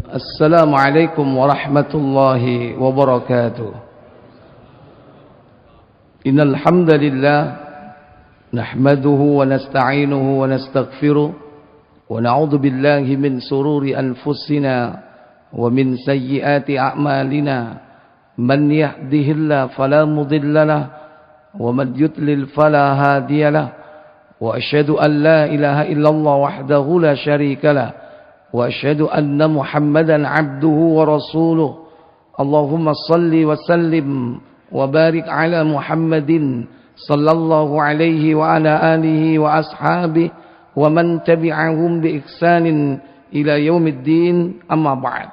Assalamualaikum warahmatullahi wabarakatuh. Innal hamdalillah nahmaduhu wa nasta'inuhu wa nastaghfiruh wa na'udzu billahi min sururi anfusina wa min sayyiati a'malina. Man yahdihillahu fala mudilla lahu wa man yudlil fala hadiya lahu. Wa asyhadu an la ilaha illallah wahdahu la syarika lahu. وأشهد أن محمدا عبده ورسوله اللهم صل وسلم وبارك على محمد صلى الله عليه وعلى آله وأصحابه ومن تبعهم بإحسان إلى يوم الدين أما بعد.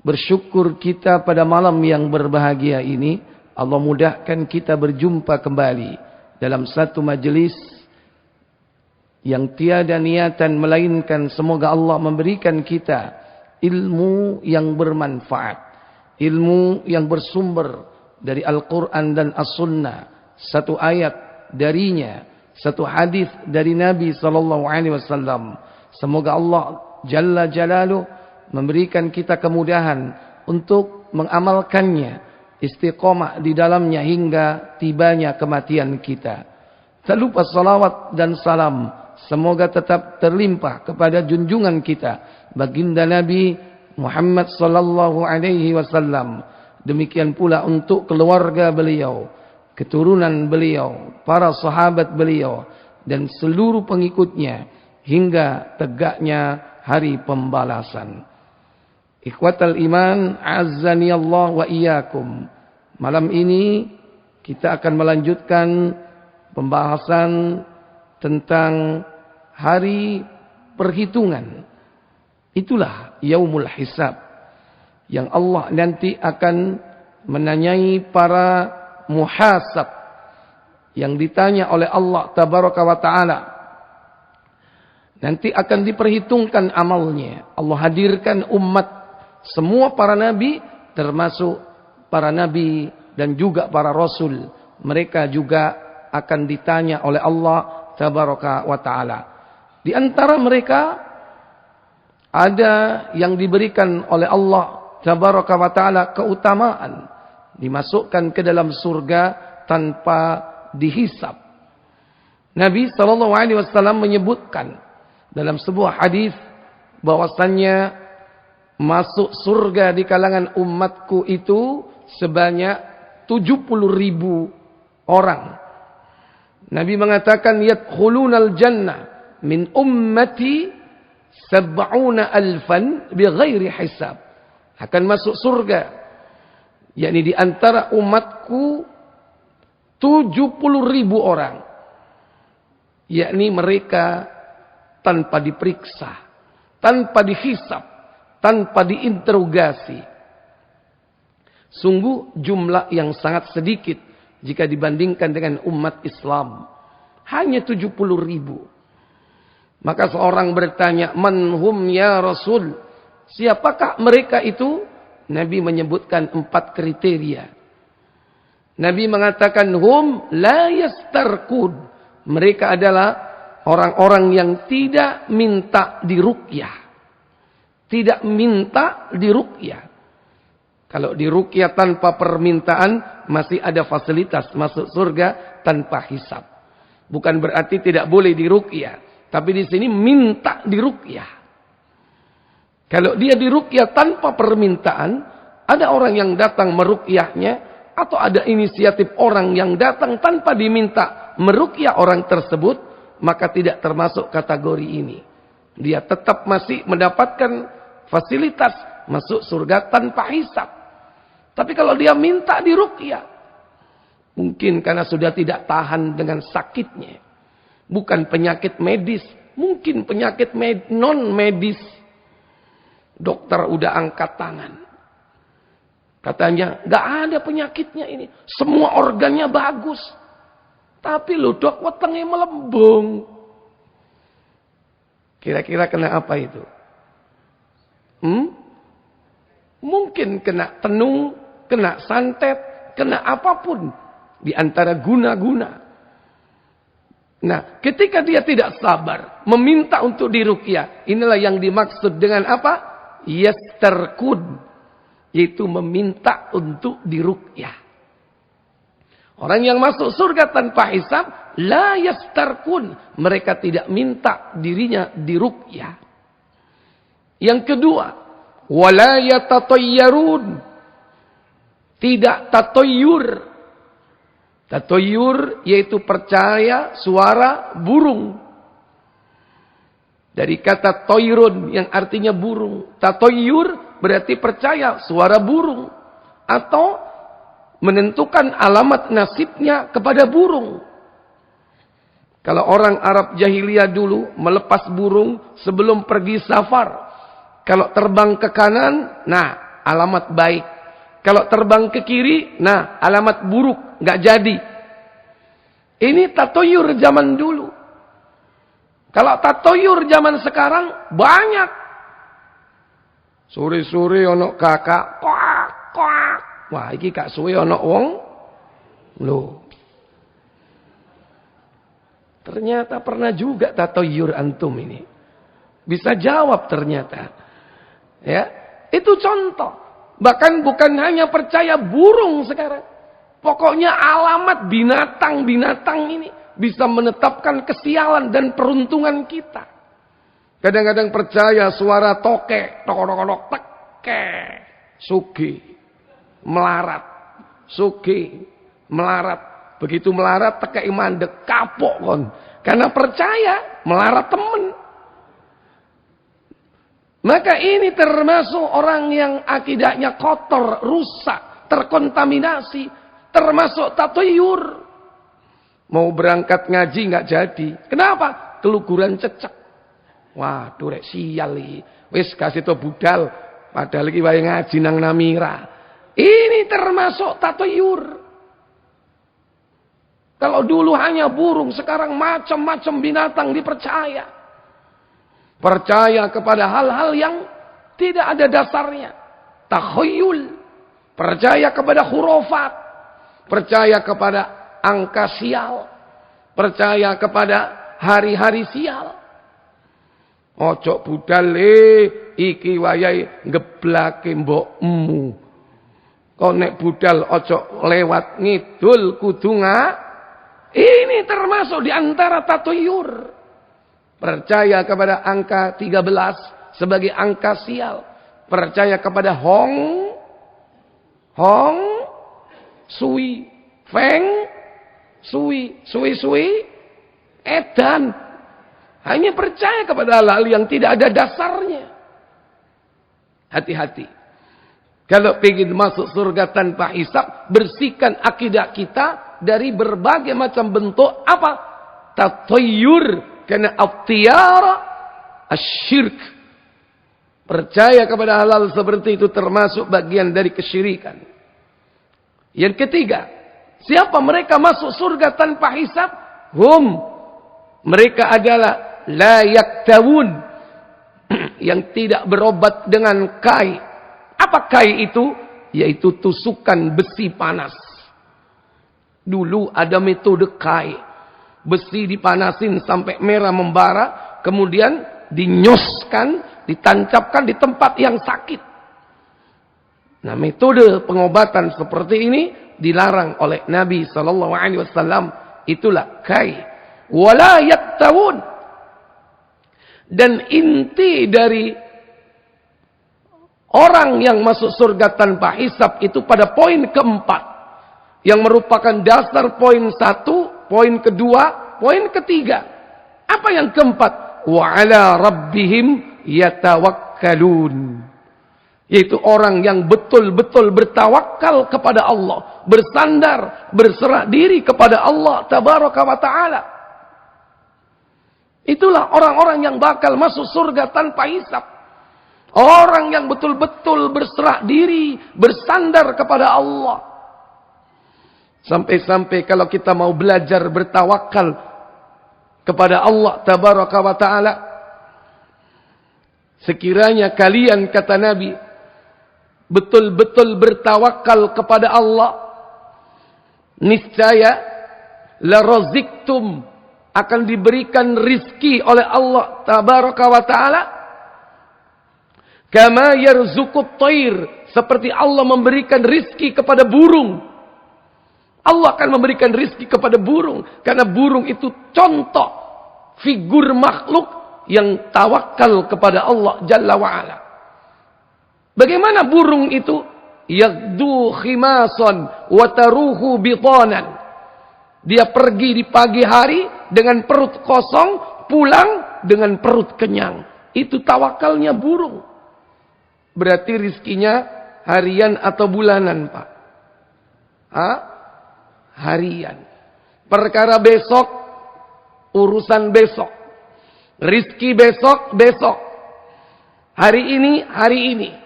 Bersyukur kita pada malam yang berbahagia ini, Allah mudahkan kita berjumpa kembali dalam satu majelis yang tiada niatan melainkan semoga Allah memberikan kita ilmu yang bermanfaat, ilmu yang bersumber dari Al-Quran dan As-Sunnah, satu ayat darinya, satu hadis dari Nabi SAW. Semoga Allah Jalla Jalaluh memberikan kita kemudahan untuk mengamalkannya, istiqomah di dalamnya hingga tibanya kematian kita. Tak lupa salawat dan salam semoga tetap terlimpah kepada junjungan kita baginda Nabi Muhammad sallallahu alaihi wasallam. Demikian pula untuk keluarga beliau, keturunan beliau, para sahabat beliau dan seluruh pengikutnya hingga tegaknya hari pembalasan. Ikhwatal iman, azzani Allah wa iyyakum. Malam ini kita akan melanjutkan pembahasan tentang hari perhitungan. Itulah yaumul hisab, yang Allah nanti akan menanyai para muhasab yang ditanya oleh Allah tabaraka wa ta'ala. Nanti akan diperhitungkan amalnya. Allah hadirkan umat, semua para nabi, termasuk para nabi dan juga para rasul. Mereka juga akan ditanya oleh Allah tabaraka wa ta'ala. Di antara mereka ada yang diberikan oleh Allah tabaraka wa ta'ala keutamaan, dimasukkan ke dalam surga tanpa dihisab. Nabi SAW menyebutkan dalam sebuah hadis bahwasannya masuk surga di kalangan umatku itu sebanyak 70.000 orang. Nabi mengatakan yadkhulunal jannah min ummati 70,000 bighairi hisab. Akan masuk surga, yakni di antara umatku 70.000 orang, yakni mereka tanpa diperiksa, tanpa dihisab, tanpa diinterogasi. Sungguh jumlah yang sangat sedikit jika dibandingkan dengan umat Islam. Hanya 70.000. Maka seorang bertanya, man hum ya Rasul? Siapakah mereka itu? Nabi menyebutkan 4 kriteria. Nabi mengatakan, hum la yastarqud. Mereka adalah orang-orang yang tidak minta diruqyah. Tidak minta diruqyah. Kalau diruqyah tanpa permintaan, masih ada fasilitas masuk surga tanpa hisab. Bukan berarti tidak boleh diruqyah. Tapi di sini minta diruqyah. Kalau dia diruqyah tanpa permintaan, ada orang yang datang meruqyahnya, atau ada inisiatif orang yang datang tanpa diminta meruqyah orang tersebut, maka tidak termasuk kategori ini. Dia tetap masih mendapatkan fasilitas masuk surga tanpa hisab. Tapi kalau dia minta diruqyah, mungkin karena sudah tidak tahan dengan sakitnya. Bukan penyakit medis, mungkin penyakit non-medis. Dokter udah angkat tangan. Katanya, gak ada penyakitnya ini. Semua organnya bagus. Tapi lo dok, wetenge melembung. Kira-kira kena apa itu? Mungkin kena tenung, kena santet, kena apapun. Di antara guna-guna. Nah, ketika dia tidak sabar, meminta untuk diruqyah, inilah yang dimaksud dengan apa? Yastarqun, yaitu meminta untuk diruqyah. Orang yang masuk surga tanpa hisab, la yastarqun, mereka tidak minta dirinya diruqyah. Yang kedua, wala yatatayyarun, tidak tatoyur. Tatoyur yaitu percaya suara burung. Dari kata toyrun yang artinya burung. Tatoyur berarti percaya suara burung. Atau menentukan alamat nasibnya kepada burung. Kalau orang Arab jahiliyah dulu melepas burung sebelum pergi safar. Kalau terbang ke kanan, nah alamat baik. Kalau terbang ke kiri, nah alamat buruk, nggak jadi. Ini tatoyur zaman dulu. Kalau tatoyur zaman sekarang banyak. Sore-sore ono kakak, kuak kuak. Wah, iki kak suwe ono wong. Loh. Ternyata pernah juga tatoyur antum ini. Bisa jawab ternyata. Ya, itu contoh. Bahkan bukan hanya percaya burung sekarang. Pokoknya alamat binatang-binatang ini bisa menetapkan kesialan dan peruntungan kita. Kadang-kadang percaya suara tokek, tok-tok-tok, teke, sugi, melarat, sugi, melarat. Begitu melarat, teke mandek, kapok kon. Karena percaya, melarat temen. Maka ini termasuk orang yang akidahnya kotor, rusak, terkontaminasi, termasuk tatoyur. Mau berangkat ngaji nggak jadi. Kenapa? Keluguran cecek. Waduh rek sial iki. Wis kasih to budal, padahal iki wae ngaji nang Namira. Ini termasuk tatoyur. Kalau dulu hanya burung, sekarang macam-macam binatang dipercaya. Percaya kepada hal-hal yang tidak ada dasarnya. Takhayul. Percaya kepada khurafat. Percaya kepada angka sial. Percaya kepada hari-hari sial. Ojo budale iki wayahe ngeblake mbokmu. Kok nek budal ojo lewat ngidul kudu ini termasuk di antara tatoyur. Percaya kepada angka 13 sebagai angka sial. Percaya kepada Hong, Sui, Feng, Sui, Edan. Hanya percaya kepada hal-hal yang tidak ada dasarnya. Hati-hati. Kalau ingin masuk surga tanpa hisab, bersihkan akidah kita dari berbagai macam bentuk apa? Tatoyur. Karena al-tiyara asyirk. Percaya kepada hal-hal seperti itu termasuk bagian dari kesyirikan. Yang ketiga, siapa mereka masuk surga tanpa hisab? Mereka adalah la yaktawun, yang tidak berobat dengan kai. Apa kai itu? Yaitu tusukan besi panas. Dulu ada metode kai. Besi dipanasin sampai merah membara, kemudian dinyoskan, ditancapkan di tempat yang sakit. Nah, metode pengobatan seperti ini dilarang oleh Nabi SAW. Itulah kai. Wala yaktawun. Dan inti dari orang yang masuk surga tanpa hisab itu pada poin keempat, yang merupakan dasar poin 1. Poin kedua, poin ketiga. Apa yang keempat? Wa ala rabbihim yatawakkalun. Yaitu orang yang betul-betul bertawakal kepada Allah. Bersandar, berserah diri kepada Allah tabaraka wa ta'ala. Itulah orang-orang yang bakal masuk surga tanpa hisab. Orang yang betul-betul berserah diri, bersandar kepada Allah. Sampai-sampai kalau kita mau belajar bertawakal kepada Allah tabaraka wa ta'ala, sekiranya kalian, kata Nabi, betul-betul bertawakal kepada Allah, niscaya la raziktum akan diberikan rizki oleh Allah tabaraka wa ta'ala. Kama yarzuqut thair, seperti Allah memberikan rizki kepada burung. Allah akan memberikan rizki kepada burung. Karena burung itu contoh figur makhluk yang tawakal kepada Allah Jalla wa'ala. Bagaimana burung itu? Yagdu khimasan wa taruhu bitanan. Dia pergi di pagi hari dengan perut kosong, pulang dengan perut kenyang. Itu tawakalnya burung. Berarti rizkinya harian atau bulanan, Pak? Harian. Perkara besok, urusan besok. Rizki besok, besok. Hari ini.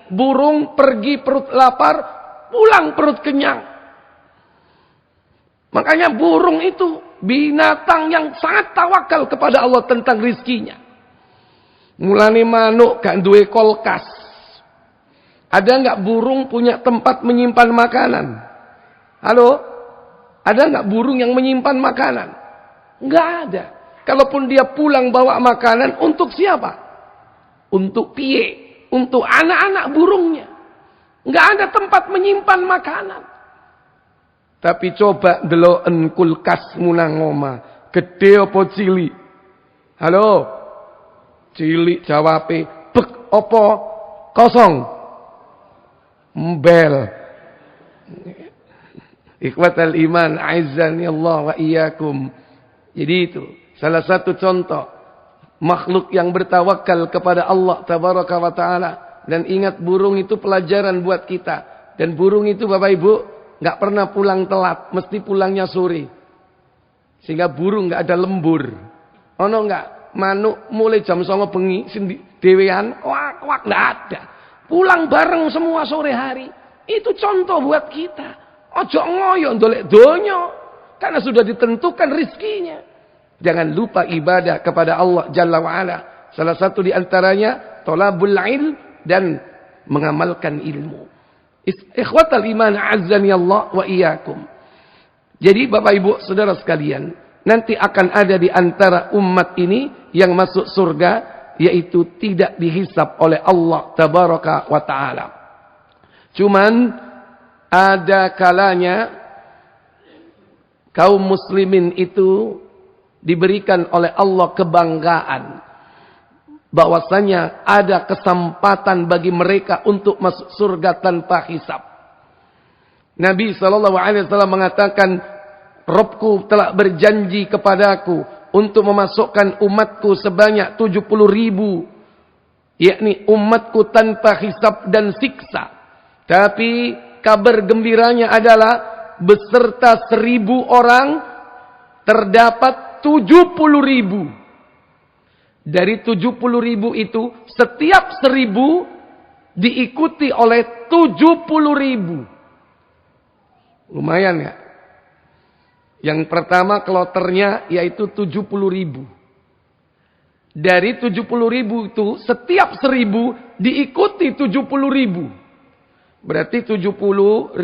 Burung pergi perut lapar, pulang perut kenyang. Makanya burung itu binatang yang sangat tawakal kepada Allah tentang rizkinya. Mulane manuk gak duwe kulkas. Ada nggak burung punya tempat menyimpan makanan? Halo? Ada nggak burung yang menyimpan makanan? Nggak ada. Kalaupun dia pulang bawa makanan, untuk siapa? Untuk piye? Untuk anak-anak burungnya. Nggak ada tempat menyimpan makanan. Tapi coba deloken kulkasmu nang omah, gede apa cilik? Halo? Cilik jawabe, bek apa? Kosong. Mbel. Ikhwatal iman, a'izzani Allah wa iyyakum. Jadi itu salah satu contoh makhluk yang bertawakal kepada Allah tabaraka wa taala. Dan ingat, burung itu pelajaran buat kita. Dan burung itu Bapak Ibu nggak pernah pulang telat, mesti pulangnya sore. Sehingga burung nggak ada lembur. Ono nggak manuk mulai jam 09.00 bengi dewean wak nggak ada. Pulang bareng semua sore hari. Itu contoh buat kita. Ojo ngoyo ndolek donya, karena sudah ditentukan rizkinya. Jangan lupa ibadah kepada Allah Jalla wa'ala. Salah satu di antaranya thalabul ilm dan mengamalkan ilmu. Ikhwatal iman azzani Allah wa iyyakum. Jadi Bapak Ibu Saudara sekalian, nanti akan ada di antara umat ini yang masuk surga, yaitu tidak dihisab oleh Allah tabaraka wa ta'ala. Cuman ada kalanya kaum muslimin itu diberikan oleh Allah kebanggaan bahwasanya ada kesempatan bagi mereka untuk masuk surga tanpa hisab. Nabi SAW mengatakan, Robku telah berjanji kepadaku untuk memasukkan umatku sebanyak 70.000, yakni umatku tanpa hisab dan siksa. Tapi kabar gembiranya adalah beserta 1.000 orang terdapat 70.000. Dari 70.000 itu setiap 1.000 diikuti oleh 70.000. Lumayan ya. Yang pertama kloternya yaitu 70.000. Dari 70.000 itu setiap 1.000 diikuti 70.000. Berarti 70.000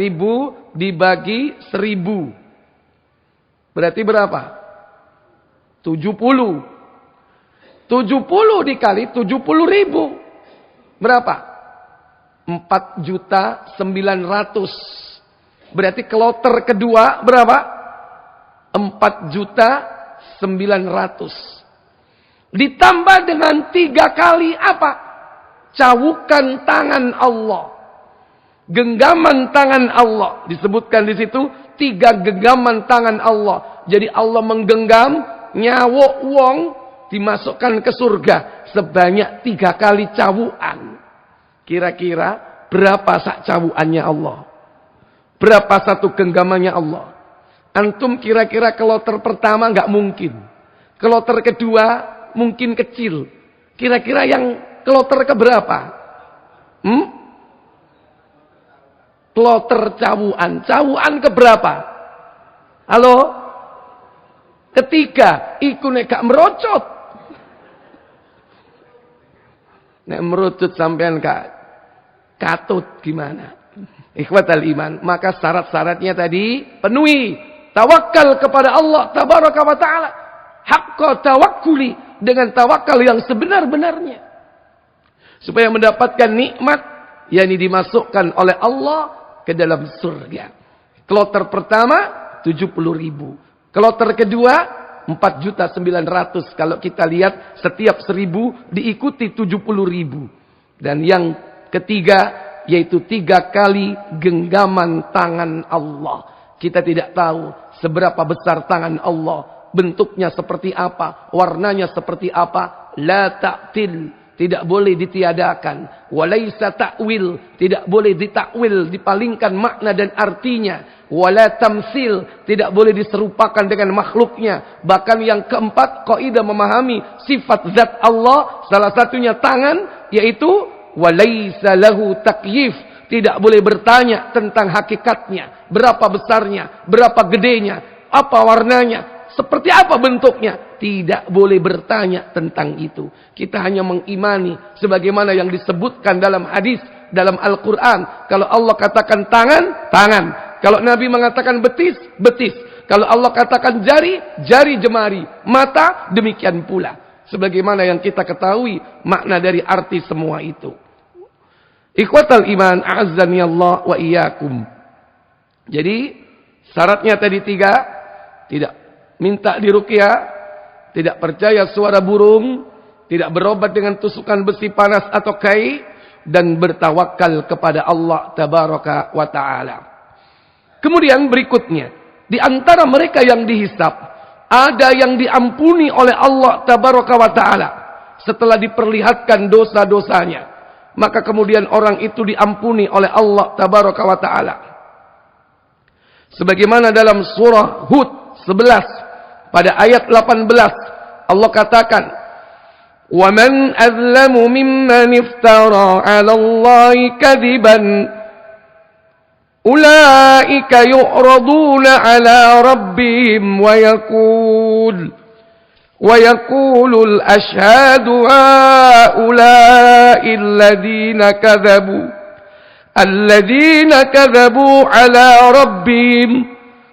dibagi 1.000. Berarti berapa? 70. 70 dikali 70.000. Berapa? 4.900.000. Berarti kloter kedua berapa? 4.900.000. Ditambah dengan 3 kali apa? Cawukan tangan Allah. Genggaman tangan Allah. Disebutkan di situ 3 genggaman tangan Allah. Jadi Allah menggenggam nyawa wong dimasukkan ke surga sebanyak 3 kali cawuan. Kira-kira berapa sak cawuannya Allah? Berapa satu genggamannya Allah? Antum kira-kira kloter pertama nggak mungkin. Kloter kedua mungkin kecil. Kira-kira yang kloter keberapa? Kloter cawuan. Cawuan keberapa? Halo? Ketiga. Iku nek gak merocot. Nek merocot sampean gak katut gimana? Ikhwatal iman. Maka syarat-syaratnya tadi penuhi. Tawakal kepada Allah tabaraka wa ta'ala. haqqa tawakkuli, dengan tawakal yang sebenar-benarnya. Supaya mendapatkan nikmat, yakni dimasukkan oleh Allah ke dalam surga. Kloter pertama 70.000. Kloter kedua 4.900.000. Kalau kita lihat setiap 1.000 diikuti 70.000. Dan yang ketiga yaitu 3 kali genggaman tangan Allah. Kita tidak tahu seberapa besar tangan Allah, bentuknya seperti apa, warnanya seperti apa. La ta'til, tidak boleh ditiadakan. Walaisa ta'wil, tidak boleh ditakwil, dipalingkan makna dan artinya. Wala tamsil, tidak boleh diserupakan dengan makhluknya. Bahkan yang keempat, kaidah memahami sifat zat Allah, salah satunya tangan, yaitu walaisa lahu takyif, tidak boleh bertanya tentang hakikatnya, berapa besarnya, berapa gedenya, apa warnanya, seperti apa bentuknya. Tidak boleh bertanya tentang itu. Kita hanya mengimani sebagaimana yang disebutkan dalam hadis, dalam Al-Quran. Kalau Allah katakan tangan, tangan. Kalau Nabi mengatakan betis, betis. Kalau Allah katakan jari, jari jemari. Mata, demikian pula. Sebagaimana yang kita ketahui makna dari arti semua itu. Ikhwatal iman, a'azzani Allah wa iyyakum. Jadi syaratnya tadi 3, tidak minta diruqyah, tidak percaya suara burung, tidak berobat dengan tusukan besi panas atau kai, dan bertawakal kepada Allah tabaraka wa ta'ala. Kemudian berikutnya, di antara mereka yang dihisab, ada yang diampuni oleh Allah tabaraka wa ta'ala setelah diperlihatkan dosa-dosanya. Maka kemudian orang itu diampuni oleh Allah tabaraka wa ta'ala. Sebagaimana dalam surah Hud 11 pada ayat 18 Allah katakan, وَمَنْ أَظْلَمُ مِمَّنِ افْتَرَى عَلَى اللَّهِ كَذِبًا أُولَئِكَ يُعْرَضُونَ عَلَى رَبِّهِمْ وَيَقُولُ الْأَشْهَادُ هَؤُلَاءِ الَّذِينَ كَذَبُوا عَلَى رَبِّهِمْ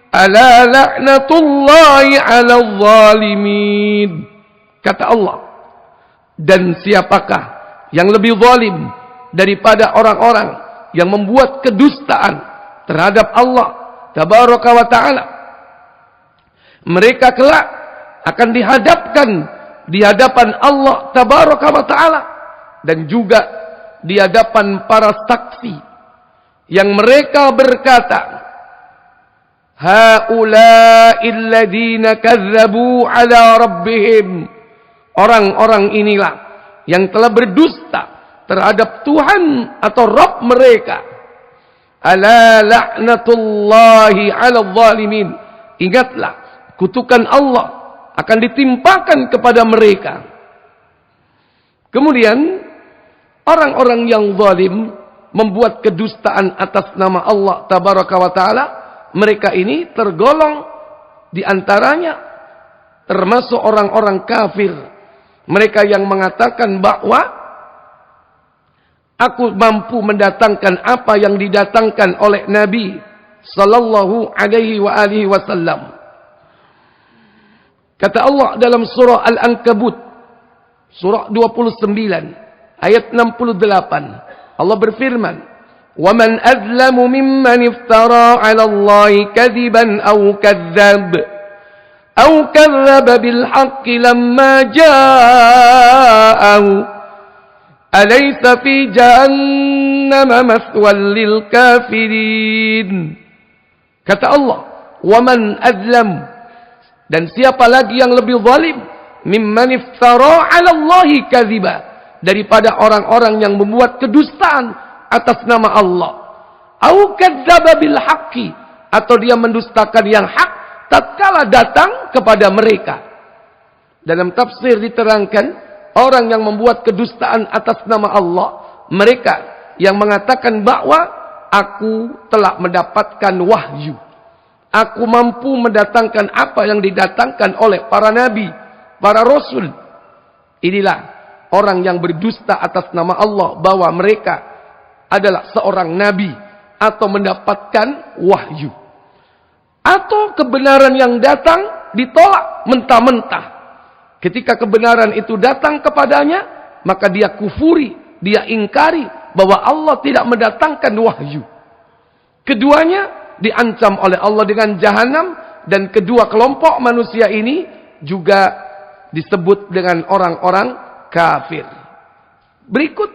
Ala la'natullahi 'alal zalimin. Kata Allah, dan siapakah yang lebih zalim daripada orang-orang yang membuat kedustaan terhadap Allah tabaraka wa ta'ala. Mereka kelak akan dihadapkan di hadapan Allah tabaraka wa ta'ala, dan juga di hadapan para saksi yang mereka berkata, Haula'il ladzina kazzabu 'ala rabbihim. Orang-orang inilah yang telah berdusta terhadap Tuhan atau Rabb mereka. Ala la'natullahi 'alal zalimin. Ingatlah, kutukan Allah akan ditimpakan kepada mereka. Kemudian orang-orang yang zalim membuat kedustaan atas nama Allah tabaraka wa ta'ala, mereka ini tergolong di antaranya termasuk orang-orang kafir. Mereka yang mengatakan bahwa aku mampu mendatangkan apa yang didatangkan oleh Nabi sallallahu alaihi wa alihi wasallam. Kata Allah dalam surah Al-Ankabut surah 29 ayat 68. Allah berfirman, وَمَنْ أَظْلَمُ مِمَّنِ افْتَرَى عَلَى اللَّهِ كَذِبًا أَوْ كَذَّبَ بِالْحَقِّ لَمَّا جَاءَهُ أَلَيْسَ فِي جَهَنَّمَ مَثْوًى لِلْكَافِرِينَ. Kata Allah, وَمَنْ أَظْلَمُ, dan siapa lagi yang lebih zalim, مِمَّنِ افْتَرَى عَلَى اللَّهِ كَذِبًا, daripada orang-orang yang membuat kedustaan atas nama Allah. Au kadzdzaba bil haqqi, atau dia mendustakan yang hak tatkala datang kepada mereka. Dalam tafsir diterangkan, orang yang membuat kedustaan atas nama Allah, mereka yang mengatakan bahwa aku telah mendapatkan wahyu, aku mampu mendatangkan apa yang didatangkan oleh para nabi, para rasul. Inilah orang yang berdusta atas nama Allah, bahwa mereka adalah seorang nabi atau mendapatkan wahyu, atau kebenaran yang datang ditolak mentah-mentah. Ketika kebenaran itu datang kepadanya, maka dia kufuri, dia ingkari bahwa Allah tidak mendatangkan wahyu. Keduanya diancam oleh Allah dengan jahanam, dan kedua kelompok manusia ini juga disebut dengan orang-orang kafir. Berikut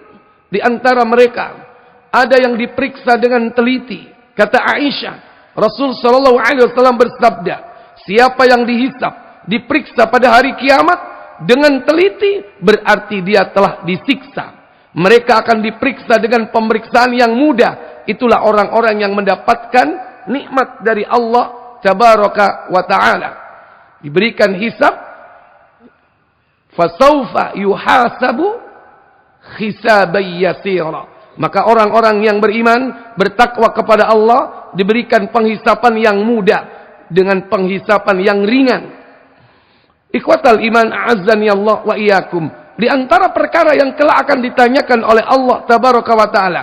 di antara mereka ada yang diperiksa dengan teliti. Kata Aisyah, Rasul sallallahu alaihi wasallam bersabda, siapa yang dihisab, diperiksa pada hari kiamat dengan teliti, berarti dia telah disiksa. Mereka akan diperiksa dengan pemeriksaan yang mudah. Itulah orang-orang yang mendapatkan nikmat dari Allah tabaraka wa ta'ala. Diberikan hisab, fasawfa yuhasabu hisaban yasira. Maka orang-orang yang beriman, bertakwa kepada Allah, diberikan penghisapan yang mudah dengan penghisapan yang ringan. Ikhwatal iman, a'azzani Allah wa iyyakum. Di antara perkara yang kelak akan ditanyakan oleh Allah tabaraka wa ta'ala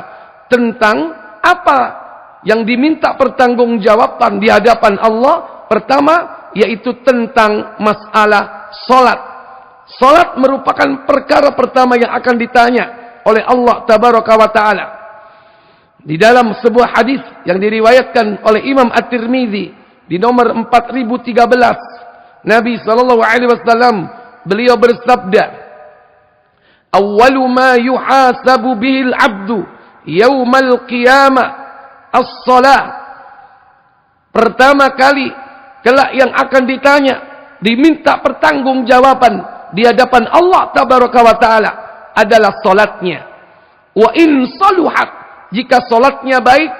tentang apa yang diminta pertanggungjawaban di hadapan Allah, pertama yaitu tentang masalah salat. Salat merupakan perkara pertama yang akan ditanya oleh Allah tabaraka wa ta'ala. Di dalam sebuah hadis yang diriwayatkan oleh Imam At-Tirmidzi di nomor 4013, Nabi sallallahu alaihi wasallam beliau bersabda, "Awwalu ma yuhasabu bihil 'abdu yaumal qiyamah as-shalah." Pertama kali kelak yang akan ditanya, diminta pertanggungjawaban di hadapan Allah tabaraka wa ta'ala adalah salatnya. Wa in saluhat, jika salatnya baik,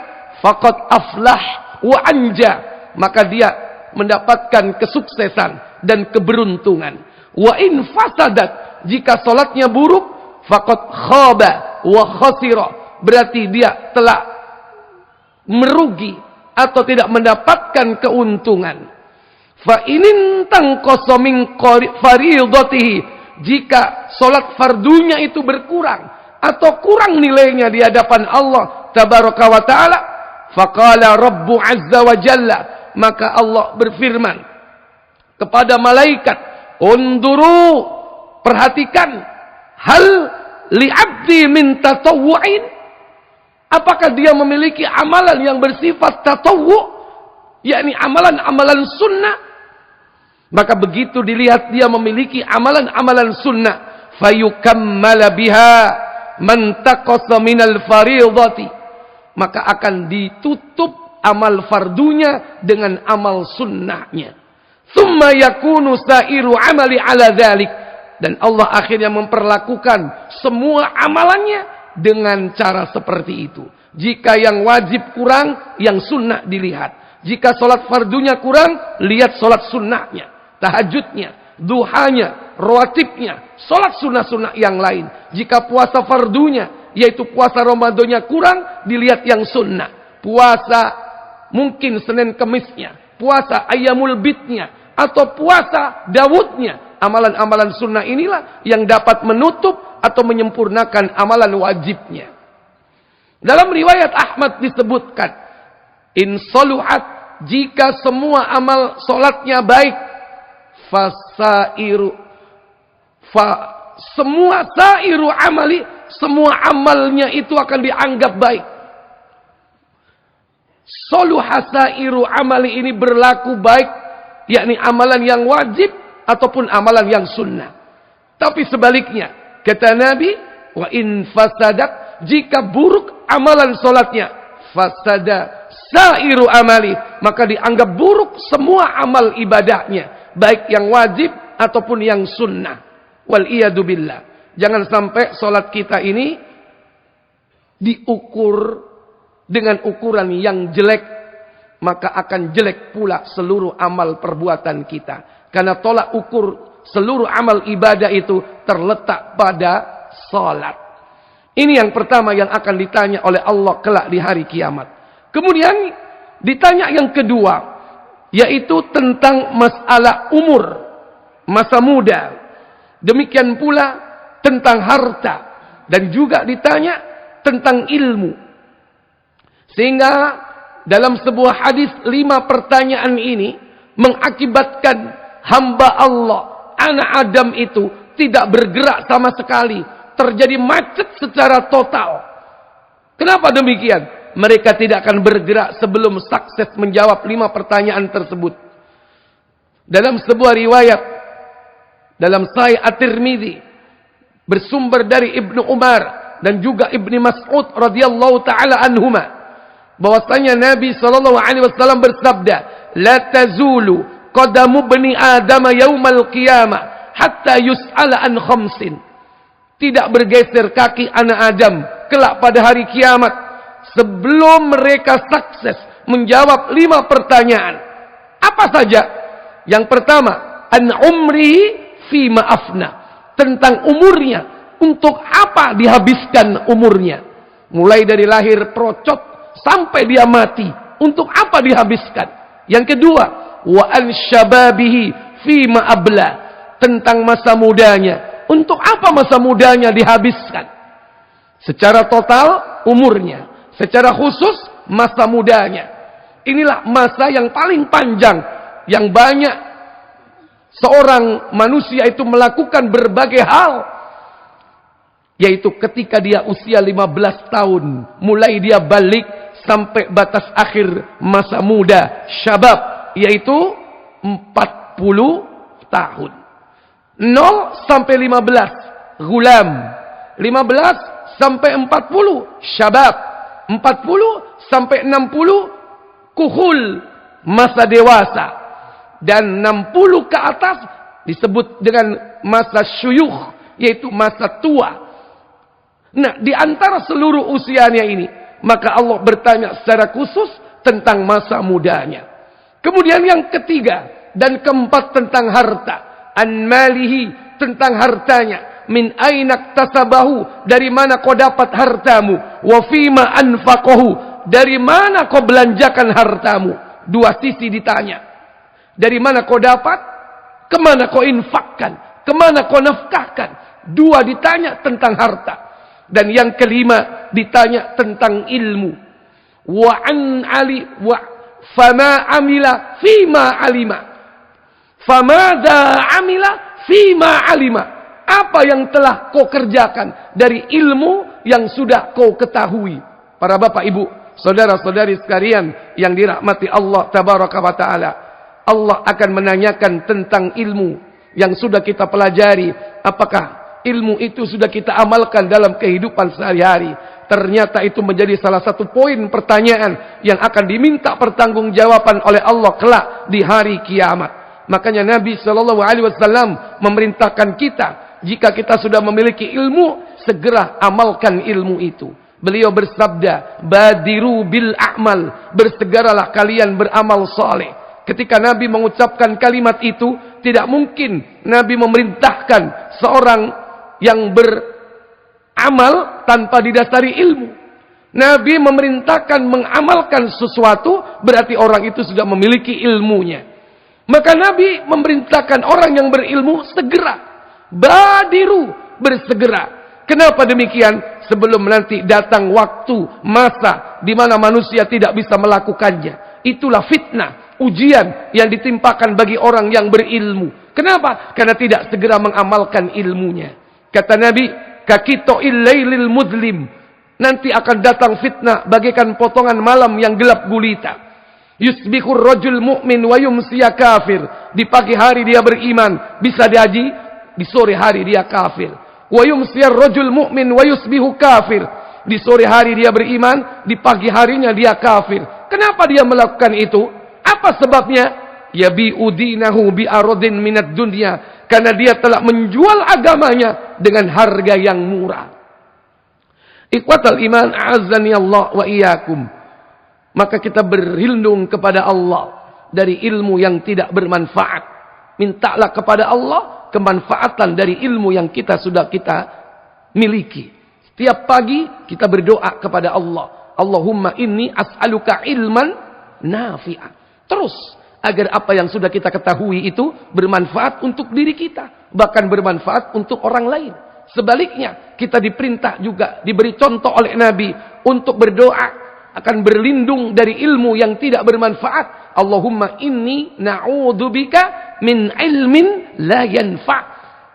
faqad aflah wa anja, maka dia mendapatkan kesuksesan dan keberuntungan. Wa in fasadat, jika salatnya buruk, faqad khaba wa khasira, berarti dia telah merugi atau tidak mendapatkan keuntungan. Fa inin tanqasa min fardatihi, jika salat fardunya itu berkurang atau kurang nilainya di hadapan Allah tabaraka wa taala, faqala rabbu azza wa jalla, maka Allah berfirman kepada malaikat, unduru, perhatikan, hal li'abdi min tatawwu'in, apakah dia memiliki amalan yang bersifat tatawwu', yakni amalan-amalan sunnah. Maka begitu dilihat dia memiliki amalan-amalan sunnah, fayukammala biha man taqasa minal fariidati, maka akan ditutup amal fardunya dengan amal sunnahnya. Tsumma yakunu sairu amali ala dzalik, dan Allah akhirnya memperlakukan semua amalannya dengan cara seperti itu. Jika yang wajib kurang, yang sunnah dilihat. Jika salat fardunya kurang, lihat salat sunnahnya, tahajudnya, duhanya, rawatibnya, salat sunnah-sunnah yang lain. Jika puasa fardunya, yaitu puasa Ramadannya kurang, dilihat yang sunnah. Puasa mungkin Senin Kemisnya, puasa Ayyamul Bidnya, atau puasa Dawudnya. Amalan-amalan sunnah inilah yang dapat menutup atau menyempurnakan amalan wajibnya. Dalam riwayat Ahmad disebutkan, in saluhat, jika semua amal solatnya baik, semua sairu amali, semua amalnya itu akan dianggap baik. Saluha sairu amali ini berlaku baik, yakni amalan yang wajib ataupun amalan yang sunnah. Tapi sebaliknya, kata Nabi, wa in fasadat, jika buruk amalan solatnya, fasada sairu amali, maka dianggap buruk semua amal ibadahnya, baik yang wajib ataupun yang sunnah. Wal iyadu billah. Jangan sampai solat kita ini diukur dengan ukuran yang jelek, maka akan jelek pula seluruh amal perbuatan kita. Karena tolak ukur seluruh amal ibadah itu terletak pada salat. Ini yang pertama yang akan ditanya oleh Allah kelak di hari kiamat. Kemudian ditanya yang kedua, yaitu tentang masalah umur, masa muda. Demikian pula tentang harta, dan juga ditanya tentang ilmu. Sehingga dalam sebuah hadis 5 pertanyaan ini mengakibatkan hamba Allah anak Adam itu tidak bergerak sama sekali. Terjadi macet secara total. Kenapa demikian? Mereka tidak akan bergerak sebelum sukses menjawab 5 pertanyaan tersebut. Dalam sebuah riwayat, dalam Sahih At-Tirmidzi, bersumber dari Ibnu Umar dan juga Ibnu Mas'ud radhiyallahu taala anhuma, bahwasanya Nabi sallallahu alaihi wasallam bersabda, "La tazulu qadamu bani Adam yaumal qiyamah hatta yus'ala an khamsin." Tidak bergeser kaki anak Adam kelak pada hari kiamat sebelum mereka sukses menjawab 5 pertanyaan. Apa saja? Yang pertama, an umrihi fi ma'afna, tentang umurnya, untuk apa dihabiskan umurnya. Mulai dari lahir procot sampai dia mati, untuk apa dihabiskan. Yang kedua, wa an syababihi fi ma'abla, tentang masa mudanya, untuk apa masa mudanya dihabiskan. Secara total umurnya, secara khusus masa mudanya. Inilah masa yang paling panjang, yang banyak seorang manusia itu melakukan berbagai hal. Yaitu ketika dia usia 15 tahun, mulai dia balik sampai batas akhir masa muda, syabab, yaitu 40 tahun. 0 sampai 15, gulam. 15 sampai 40, syabab. 40 sampai 60, kuhul, masa dewasa. Dan 60 ke atas disebut dengan masa syuyukh, yaitu masa tua. Nah, di antara seluruh usianya ini, maka Allah bertanya secara khusus tentang masa mudanya. Kemudian yang ketiga dan keempat tentang harta. An malihi, tentang hartanya. Min ainak tasabahu, dari mana kau dapat hartamu. Wa fima anfaqahu, dari mana kau belanjakan hartamu. 2 sisi ditanya. Dari mana kau dapat, kemana kau infakkan, kemana kau nafkahkan. 2 ditanya tentang harta. Dan yang kelima ditanya tentang ilmu. Wa an ali wa fama amila fima alima. Famada amila fima alima. Apa yang telah kau kerjakan dari ilmu yang sudah kau ketahui. Para bapak ibu, saudara-saudari sekalian yang dirahmati Allah tabaraka wa taala. Allah akan menanyakan tentang ilmu yang sudah kita pelajari. Apakah ilmu itu sudah kita amalkan dalam kehidupan sehari-hari? Ternyata itu menjadi salah satu poin pertanyaan yang akan diminta pertanggungjawaban oleh Allah kelak di hari kiamat. Makanya Nabi sallallahu alaihi wasallam memerintahkan kita, jika kita sudah memiliki ilmu, segera amalkan ilmu itu. Beliau bersabda, "Badiru bil a'mal", bersegeralah kalian beramal saleh. Ketika Nabi mengucapkan kalimat itu, tidak mungkin Nabi memerintahkan seorang yang beramal tanpa didasari ilmu. Nabi memerintahkan mengamalkan sesuatu, berarti orang itu sudah memiliki ilmunya. Maka Nabi memerintahkan orang yang berilmu segera. Badiru, bersegera. Kenapa demikian? Sebelum nanti datang waktu, masa di mana manusia tidak bisa melakukannya. Itulah fitnah, ujian yang ditimpakan bagi orang yang berilmu. Kenapa? Karena tidak segera mengamalkan ilmunya. Kata Nabi, kakito illailil mudlim, nanti akan datang fitnah bagaikan potongan malam yang gelap gulita. Yusbihur rajul mu'min wa yumsiya kafir. Di pagi hari dia beriman, bisa dihaji, di sore hari dia kafir. Wa yumsiyar rajul mu'min wa yusbihu kafir. Di sore hari dia beriman, di pagi harinya dia kafir. Kenapa dia melakukan itu? Apa sebabnya? Yabi'u dinahu bi'aradin minad dunya. Karena dia telah menjual agamanya dengan harga yang murah. Ikhwatal iman, a'azzani Allah wa iyyakum. Maka kita berlindung kepada Allah dari ilmu yang tidak bermanfaat. Mintalah kepada Allah kemanfaatan dari ilmu yang sudah kita miliki. Setiap pagi kita berdoa kepada Allah. Allahumma inni as'aluka ilman nafi'an. Terus, agar apa yang sudah kita ketahui itu bermanfaat untuk diri kita. Bahkan bermanfaat untuk orang lain. Sebaliknya, kita diperintah juga, diberi contoh oleh Nabi untuk berdoa akan berlindung dari ilmu yang tidak bermanfaat. Allahumma inni na'udzubika min ilmin la yanfa'.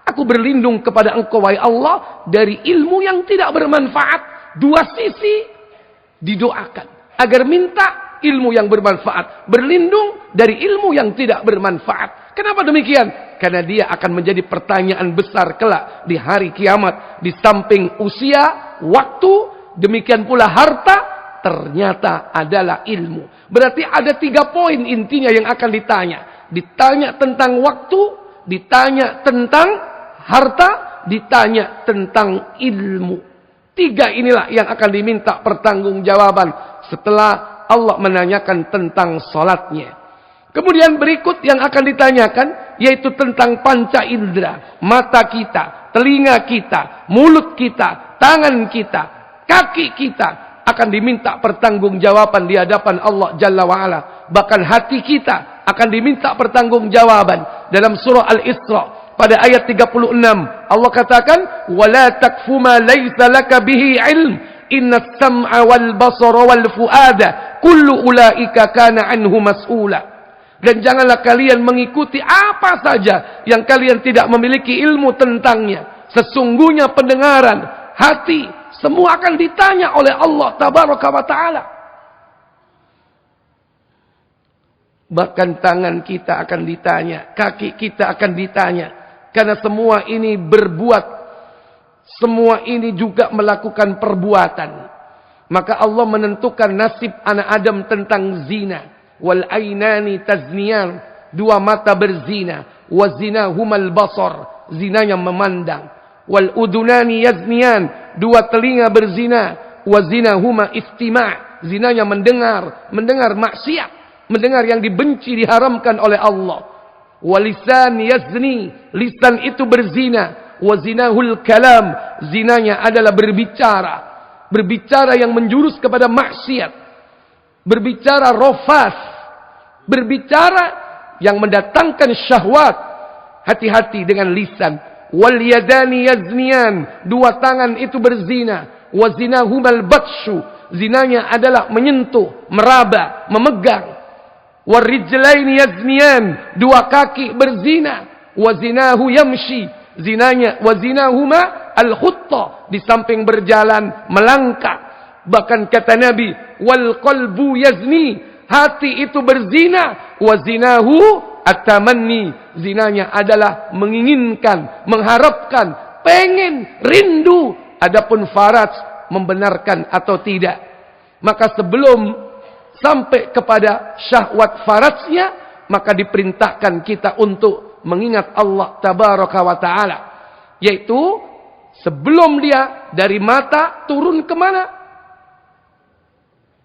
Aku berlindung kepada Engkau wahai Allah dari ilmu yang tidak bermanfaat. Dua sisi didoakan agar minta ilmu yang bermanfaat, berlindung dari ilmu yang tidak bermanfaat. Kenapa demikian? Karena dia akan menjadi pertanyaan besar kelak di hari kiamat. Di samping usia, waktu, demikian pula harta, ternyata adalah ilmu. Berarti ada 3 poin intinya yang akan ditanya. Ditanya tentang waktu, ditanya tentang harta, ditanya tentang ilmu. 3 inilah yang akan diminta pertanggungjawaban setelah Allah menanyakan tentang salatnya. Kemudian berikut yang akan ditanyakan yaitu tentang panca indera, mata kita, telinga kita, mulut kita, tangan kita, kaki kita akan diminta pertanggungjawaban di hadapan Allah Jalla wa Ala. Bahkan hati kita akan diminta pertanggungjawaban. Dalam surah Al-Isra pada ayat 36 Allah katakan, "Wala takfu ma laisa laka bihi ilm, innas sam'a wal basara wal fuada kullu ulaika kana anhu mas'ula." Dan janganlah kalian mengikuti apa saja yang kalian tidak memiliki ilmu tentangnya. Sesungguhnya pendengaran, hati, semua akan ditanya oleh Allah Tabaraka wa Ta'ala. Bahkan tangan kita akan ditanya, kaki kita akan ditanya. Karena semua ini berbuat, semua ini juga melakukan perbuatan. Maka Allah menentukan nasib anak Adam tentang zina. Wal ainani tazniyan, 2 mata berzina. Wa zinahumal basar, zinanya memandang. Wal udunani yazniyan, 2 telinga berzina. Wa zinahuma istima', zinanya mendengar, mendengar maksiat, mendengar yang dibenci, diharamkan oleh Allah. Walisan yazni, lisan itu berzina. Wa zinahul kalam, zinanya adalah berbicara, berbicara yang menjurus kepada maksiat, berbicara rofas, berbicara yang mendatangkan syahwat. Hati-hati dengan lisan. Wal yadani yazniyan, 2 tangan itu berzina. Wa zinahumal batshu, zinanya adalah menyentuh, meraba, memegang. Wal rijlaini yazniyan, 2 kaki berzina. Wa zinahu yamshi, zinanya wa zinahuma al-khutta, di samping berjalan melangkah. Bahkan kata Nabi, wal qalbu yazni, hati itu berzina. Wa zinahu at-tamanni, zinanya adalah menginginkan, mengharapkan, pengen, rindu. Adapun faraj, membenarkan atau tidak. Maka sebelum sampai kepada syahwat farajnya, maka diperintahkan kita untuk mengingat Allah Tabaraka wa Ta'ala. Yaitu sebelum dia dari mata turun kemana?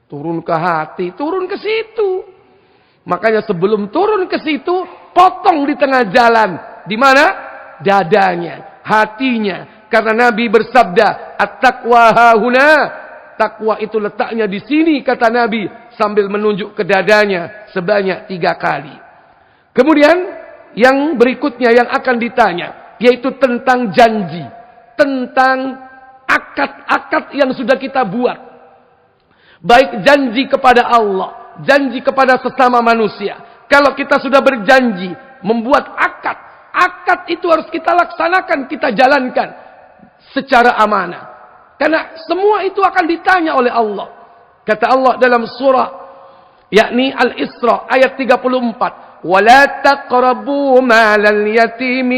Turun ke hati, turun ke situ. Makanya sebelum turun ke situ, potong di tengah jalan. Di mana? Dadanya, hatinya. Karena Nabi bersabda, "At-taqwa hahuna." Takwa itu letaknya di sini, kata Nabi, sambil menunjuk ke dadanya sebanyak 3 kali. Kemudian yang berikutnya yang akan ditanya, yaitu tentang janji, tentang akad-akad yang sudah kita buat. Baik janji kepada Allah, janji kepada sesama manusia. Kalau kita sudah berjanji, membuat akad, akad itu harus kita laksanakan, kita jalankan secara amanah. Karena semua itu akan ditanya oleh Allah. Kata Allah dalam surah, yakni Al-Isra ayat 34. وَلَا تَقْرَبُوا مَالَ الْيَتِيمِ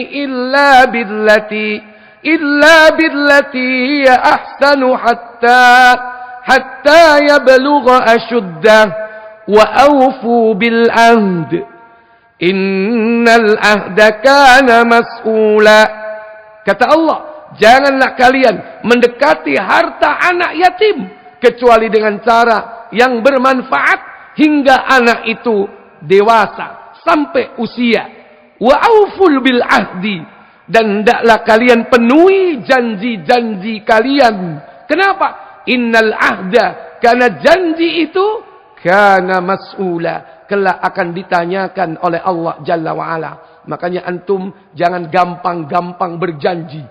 إِلَّا بِالَّتِي هِيَ أَحْسَنُ حَتَّى يَبْلُغَ أَشُدَّهُ وَأَوْفُوا بِالْعَهْدِ إِنَّ الْعَهْدَ كَانَ مَسْئُولًا. Kata Allah, janganlah kalian mendekati harta anak yatim kecuali dengan cara yang bermanfaat hingga anak itu dewasa sampai usia. Wa auful bil ahdi, dan hendaklah kalian penuhi janji-janji kalian. Kenapa? Innal ahda, karena janji itu kana mas'ula, kelak akan ditanyakan oleh Allah Jalla wa Ala. Makanya antum jangan gampang-gampang berjanji.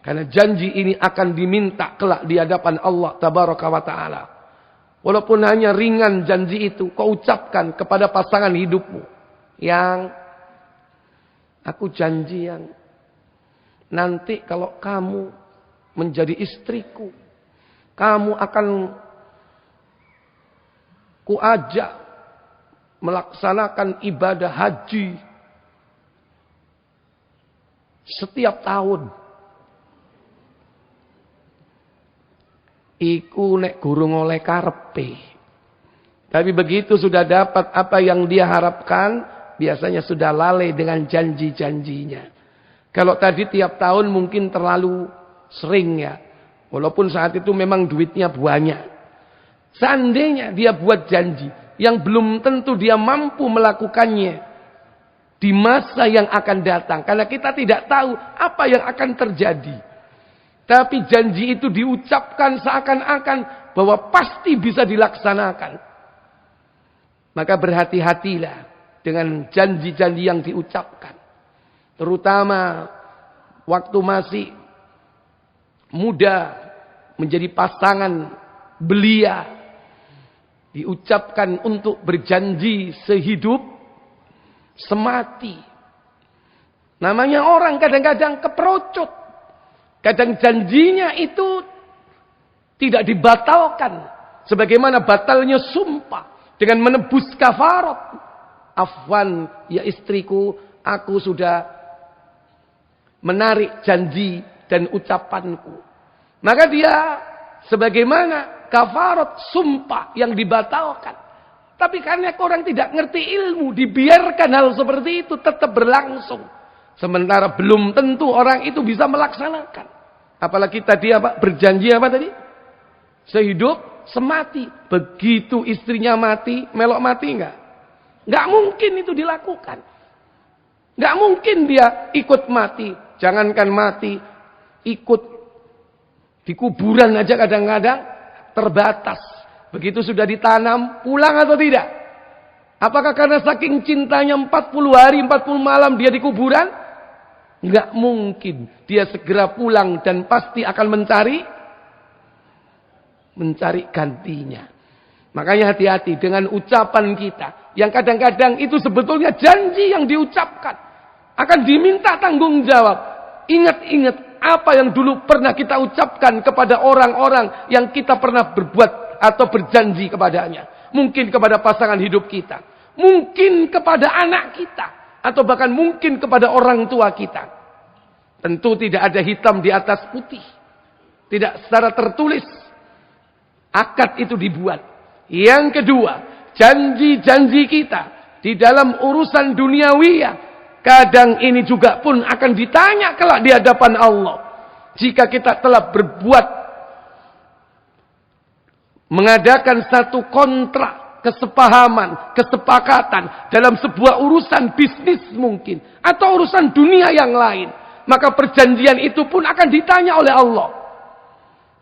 Karena janji ini akan diminta kelak di hadapan Allah Tabaraka wa Ta'ala. Walaupun hanya ringan janji itu, kau ucapkan kepada pasangan hidupmu yang Aku janjian, nanti kalau kamu menjadi istriku, kamu akan kuajak melaksanakan ibadah haji setiap tahun. Iku nek gurung oleh karepe. Tapi begitu sudah dapat apa yang dia harapkan, biasanya sudah lalai dengan janji-janjinya. Kalau tadi tiap tahun mungkin terlalu sering ya. Walaupun saat itu memang duitnya banyak. Seandainya dia buat janji yang belum tentu dia mampu melakukannya di masa yang akan datang. Karena kita tidak tahu apa yang akan terjadi. Tapi janji itu diucapkan seakan-akan bahwa pasti bisa dilaksanakan. Maka berhati-hatilah dengan janji-janji yang diucapkan. Terutama waktu masih muda, menjadi pasangan belia. Diucapkan untuk berjanji sehidup, semati. Namanya orang kadang-kadang keperocut. Kadang janjinya itu tidak dibatalkan. Sebagaimana batalnya sumpah dengan menebus kafarat. Afwan ya istriku, aku sudah menarik janji dan ucapanku. Maka dia sebagaimana kafarat sumpah yang dibatalkan. Tapi karena orang tidak ngerti ilmu, dibiarkan hal seperti itu tetap berlangsung. Sementara belum tentu orang itu bisa melaksanakan. Apalagi tadi apa? Berjanji apa tadi? Sehidup, semati. Begitu istrinya mati, melok mati enggak? Enggak mungkin itu dilakukan. Enggak mungkin dia ikut mati. Jangankan mati, ikut di kuburan aja kadang-kadang terbatas. Begitu sudah ditanam, pulang atau tidak? Apakah karena saking cintanya 40 hari, 40 malam dia di kuburan? Enggak mungkin. Dia segera pulang dan pasti akan mencari gantinya. Makanya hati-hati dengan ucapan kita. Yang kadang-kadang itu sebetulnya janji yang diucapkan. Akan diminta tanggung jawab. Ingat-ingat apa yang dulu pernah kita ucapkan kepada orang-orang yang kita pernah berbuat atau berjanji kepadanya. Mungkin kepada pasangan hidup kita. Mungkin kepada anak kita. Atau bahkan mungkin kepada orang tua kita. Tentu tidak ada hitam di atas putih. Tidak secara tertulis. Akad itu dibuat. Yang kedua, janji-janji kita di dalam urusan duniawiyah, kadang ini juga pun akan ditanya kelak di hadapan Allah. Jika kita telah berbuat, mengadakan satu kontrak, kesepahaman, kesepakatan dalam sebuah urusan bisnis mungkin, atau urusan dunia yang lain, maka perjanjian itu pun akan ditanya oleh Allah.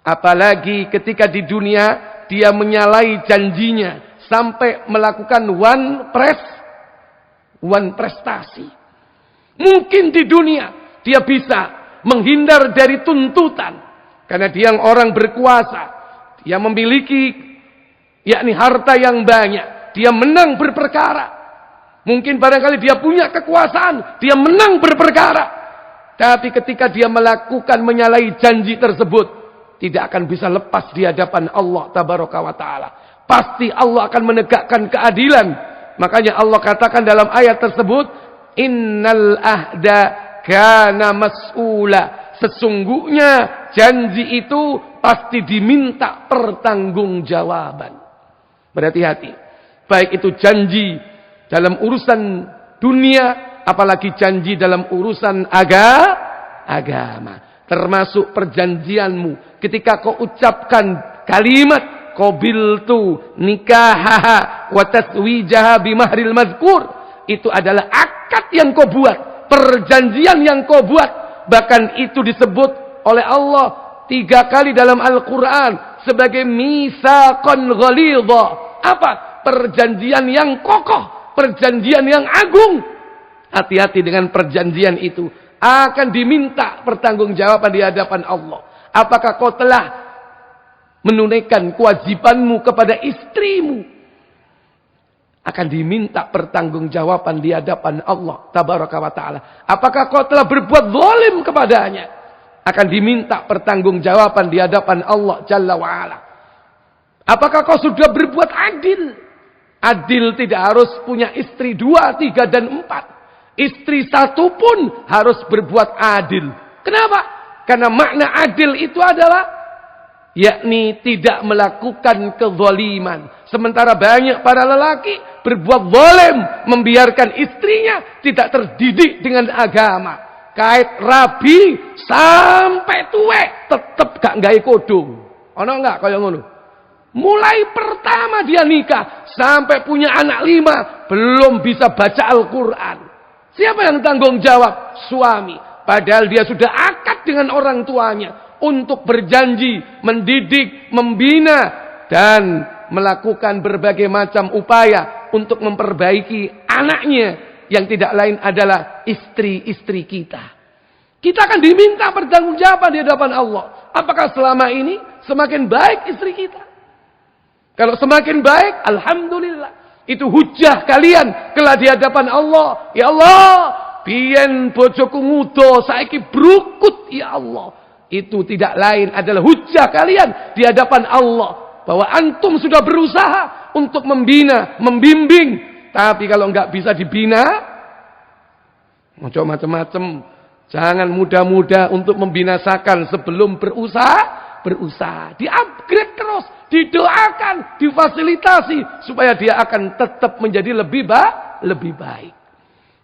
Apalagi ketika di dunia dia menyalahi janjinya sampai melakukan one prestasi. Mungkin di dunia dia bisa menghindar dari tuntutan karena dia orang berkuasa, dia memiliki yakni harta yang banyak, dia menang berperkara. Mungkin barangkali dia punya kekuasaan, dia menang berperkara. Tapi ketika dia melakukan menyalahi janji tersebut, tidak akan bisa lepas di hadapan Allah tabaraka wa ta'ala. Pasti Allah akan menegakkan keadilan. Makanya Allah katakan dalam ayat tersebut, innal ahda kana mas'ula. Sesungguhnya janji itu pasti diminta pertanggungjawaban. Berhati-hati. Baik itu janji dalam urusan dunia, apalagi janji dalam urusan agama. Termasuk perjanjianmu. Ketika kau ucapkan kalimat qabiltu nikahaha wa taswijaha bimahril mazkur, itu adalah akad yang kau buat, perjanjian yang kau buat. Bahkan itu disebut oleh Allah 3 kali dalam Al-Quran sebagai mitsaqan ghalidha. Apa? Perjanjian yang kokoh, perjanjian yang agung. Hati-hati dengan perjanjian itu. Akan diminta pertanggungjawaban di hadapan Allah. Apakah kau telah menunaikan kewajibanmu kepada istrimu? akan diminta pertanggungjawaban di hadapan Allah tabaraka wa taala. Apakah kau telah berbuat zalim kepadanya? Akan diminta pertanggungjawaban di hadapan Allah jalla wa ala. Apakah kau sudah berbuat adil? Adil tidak harus punya istri 2, 3, dan 4. Istri 1 pun harus berbuat adil. Kenapa? Karena makna adil itu adalah yakni tidak melakukan kezaliman. Sementara banyak para lelaki berbuat zalim, membiarkan istrinya tidak terdidik dengan agama. Kait rabi sampai tuwek tetep gak gawe kodong. Ono enggak kaya ngono? Mulai pertama dia nikah sampai punya anak 5 belum bisa baca Al-Qur'an. Siapa yang tanggung jawab? Suami. Padahal dia sudah akad dengan orang tuanya untuk berjanji, mendidik, membina, dan melakukan berbagai macam upaya untuk memperbaiki anaknya yang tidak lain adalah istri-istri kita. Kita akan diminta pertanggungjawaban di hadapan Allah. Apakah selama ini semakin baik istri kita? Kalau semakin baik, alhamdulillah. Itu hujah kalian kelak di hadapan Allah. Ya Allah, biyen bojoku ngudo, saiki brukut ya Allah. Itu tidak lain adalah hujah kalian di hadapan Allah. Bahwa antum sudah berusaha untuk membina, membimbing. Tapi kalau enggak bisa dibina, macam-macam. Jangan mudah-mudah untuk membinasakan sebelum berusaha. Di-upgrade terus, didoakan, difasilitasi. Supaya dia akan tetap menjadi lebih baik.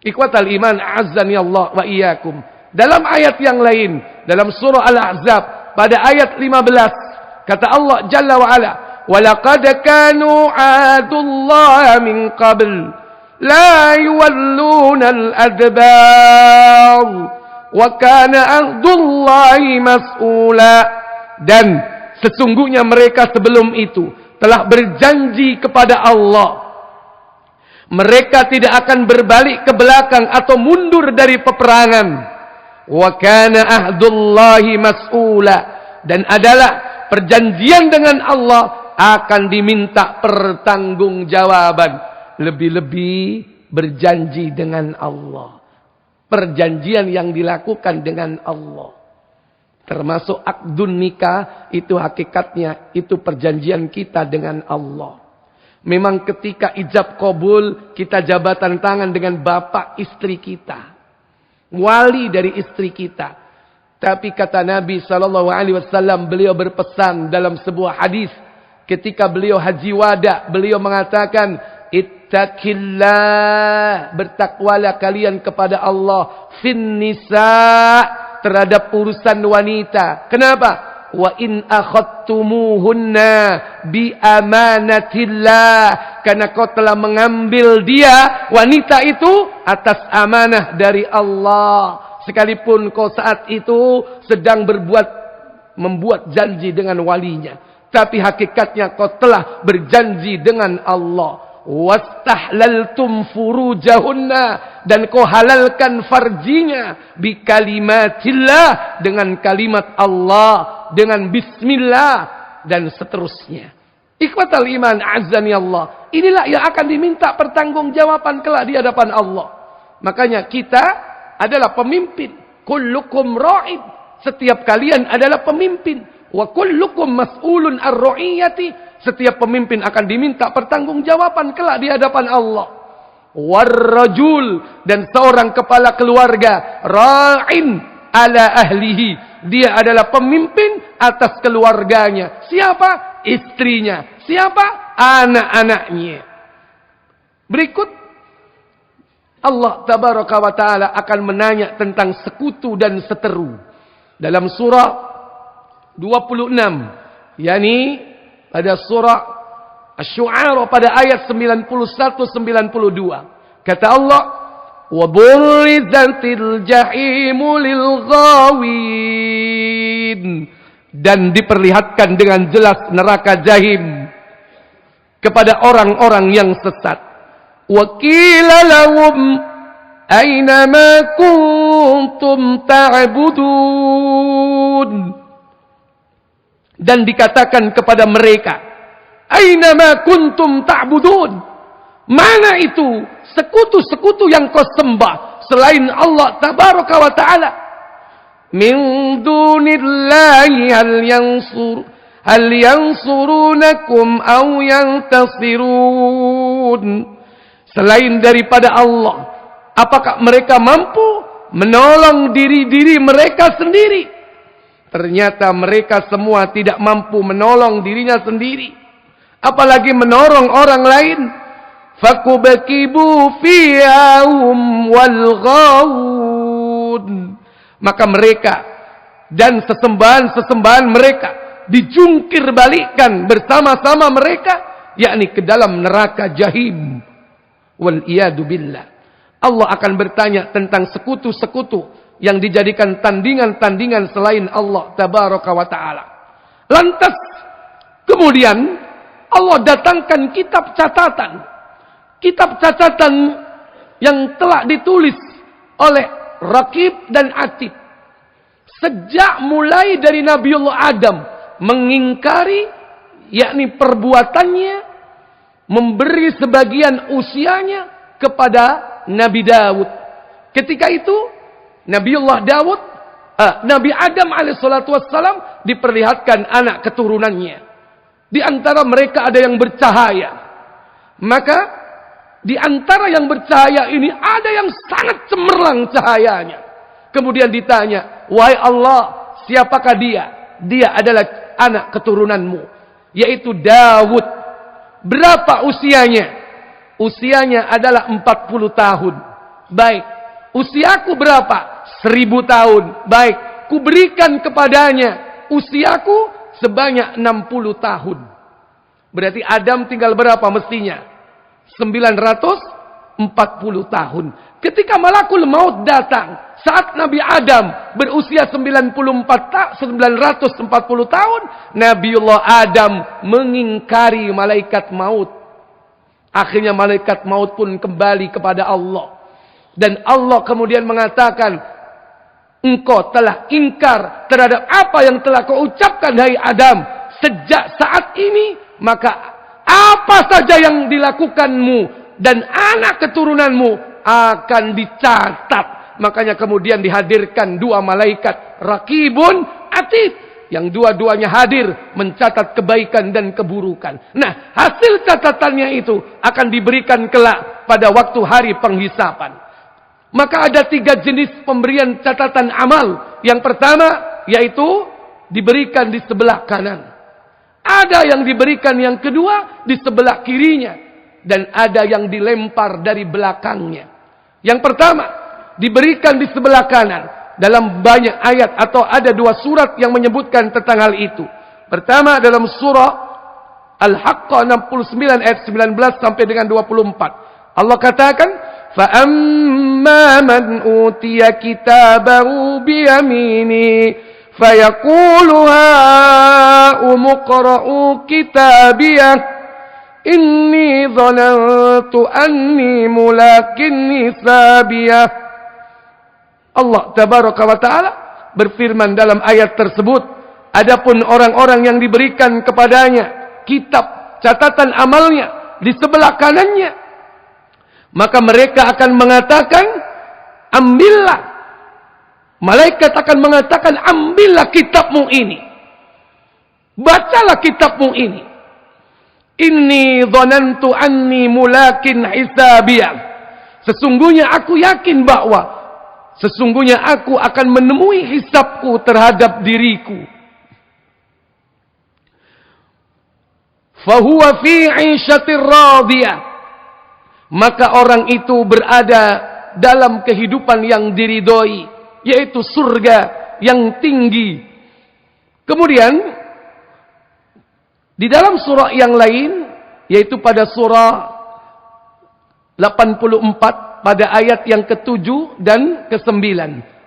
Ikhwatal iman, azzani Allah wa iyyakum. Dalam ayat yang lain, dalam surah Al-Ahzab, pada ayat 15, kata Allah Jalla wa Ala, وَلَقَدْ كَانُوا عَادُوا اللَّهَ مِنْ قَبْلِ لَا يُوَلُّونَ الْأَدْبَارِ وَكَانَ عَهْدُ اللَّهِ مَسْئُولًا. Dan sesungguhnya mereka sebelum itu telah berjanji kepada Allah. Mereka tidak akan berbalik ke belakang atau mundur dari peperangan. Wa kana ahdullahi mas'ula. Dan adalah perjanjian dengan Allah akan diminta pertanggungjawaban. Lebih-lebih berjanji dengan Allah. Perjanjian yang dilakukan dengan Allah. Termasuk akdun nikah, itu hakikatnya, itu perjanjian kita dengan Allah. Memang ketika ijab kabul, kita jabatan tangan dengan bapak istri kita. Wali dari istri kita. Tapi kata Nabi SAW, beliau berpesan dalam sebuah hadis. Ketika beliau haji wada, beliau mengatakan, Ittaqillah, bertakwalah kalian kepada Allah. Fin nisa', terhadap urusan wanita. Kenapa? Wa in akhadtumuhunna bi amanatillah, karena kau telah mengambil dia, wanita itu, atas amanah dari Allah. Sekalipun kau saat itu sedang membuat janji dengan walinya, tapi hakikatnya kau telah berjanji dengan Allah. Wastahlaltum furujahunna, dan kau halalkan farjinya bi kalimatillah, dengan kalimat Allah, dengan bismillah, dan seterusnya. Ikhwatal iman, azzani Allah. Inilah yang akan diminta pertanggungjawaban kelak di hadapan Allah. Makanya kita adalah pemimpin. Kullukum ra'id, setiap kalian adalah pemimpin. Wa kullukum mas'ulun ar-ra'iyati, setiap pemimpin akan diminta pertanggungjawaban kelak di hadapan Allah. Warrajul, dan seorang kepala keluarga, ra'in ala ahlihi, dia adalah pemimpin atas keluarganya. Siapa? Istrinya. Siapa? Anak-anaknya. Berikut Allah tabaraka wa ta'ala akan menanya tentang sekutu dan seteru. Dalam surah 26, yakni pada surah Asy-Syu'ara pada ayat 91-92. Kata Allah, wa burrizatil jahimu lil ghawin, dan diperlihatkan dengan jelas neraka jahim kepada orang-orang yang sesat. Wa qila lahum aina ma kuntum ta'budun, dan dikatakan kepada mereka, aina ma kuntum ta'budun, Mana itu sekutu-sekutu yang kau sembah selain Allah tabaraka wa ta'ala? Min dunillahi hal yansurunakum aw yantasirun. Selain daripada Allah, apakah mereka mampu menolong diri-diri mereka sendiri? Ternyata mereka semua tidak mampu menolong dirinya sendiri, apalagi menolong orang lain. Fakubakibu fiyahum wal ghawun. Maka mereka dan sesembahan-sesembahan mereka dijungkir balikkan bersama-sama mereka, yakni ke dalam neraka jahim. Wal iyadu billah. Allah akan bertanya tentang sekutu-sekutu yang dijadikan tandingan-tandingan selain Allah tabaraka wa ta'ala. Lantas kemudian Allah datangkan kitab catatan yang telah ditulis oleh Raqib dan Atid. Sejak mulai dari Nabiullah Adam mengingkari, yakni perbuatannya, memberi sebagian usianya kepada Nabi Daud. Ketika itu Nabi Adam alaihissalatu wassalam diperlihatkan anak keturunannya. Di antara mereka ada yang bercahaya. Maka di antara yang bercahaya ini ada yang sangat cemerlang cahayanya. Kemudian ditanya, wahai Allah, siapakah dia? Dia adalah anak keturunanmu, yaitu Daud. Berapa usianya? Usianya adalah 40 tahun. Baik. Usiaku berapa? 1000 tahun. Baik. Kuberikan kepadanya usiaku sebanyak 60 tahun. Berarti Adam tinggal berapa mestinya? 940 tahun. Ketika malakul maut datang, saat Nabi Adam berusia 940 tahun, Nabiullah Adam mengingkari malaikat maut. Akhirnya malaikat maut pun kembali kepada Allah. Dan Allah kemudian mengatakan, engkau telah ingkar terhadap apa yang telah kau ucapkan, hai Adam. Sejak saat ini, maka apa saja yang dilakukanmu dan anak keturunanmu akan dicatat. Makanya kemudian dihadirkan dua malaikat, Raqibun Atid, yang dua-duanya hadir mencatat kebaikan dan keburukan. Nah, hasil catatannya itu akan diberikan kelak pada waktu hari penghisapan. Maka ada 3 jenis pemberian catatan amal. Yang pertama yaitu diberikan di sebelah kanan. Ada yang diberikan yang kedua di sebelah kirinya. Dan ada yang dilempar dari belakangnya. Yang pertama diberikan di sebelah kanan. Dalam banyak ayat atau ada 2 surat yang menyebutkan tentang hal itu. Pertama dalam surah Al-Haqqah 69 ayat 19 sampai dengan 24. Allah katakan, فَأَمَّا مَنْ أُوتِيَ كِتَابَهُ بِيَمِينِهِ فَيَقُولُ هَاؤُمُ اقْرَءُوا كِتَابِيَهْ إِنِّي ظَنَنْتُ أَنِّي مُلَاقٍ حِسَابِيَهْ. Allah tabaraka wa ta'ala berfirman dalam ayat tersebut, adapun orang-orang yang diberikan kepadanya kitab catatan amalnya di sebelah kanannya, maka mereka akan mengatakan, ambillah. Malaikat akan mengatakan, ambillah kitabmu ini. Bacalah kitabmu ini. Inni dhanantu anni mulakin hisabiyah. Sesungguhnya aku yakin bahwa sesungguhnya aku akan menemui hisabku terhadap diriku. Fahuwa fi 'ishatir radiyah. Maka orang itu berada dalam kehidupan yang diridhoi, yaitu surga yang tinggi. Kemudian di dalam surah yang lain, yaitu pada surah 84 pada ayat yang ke-7 dan ke-9,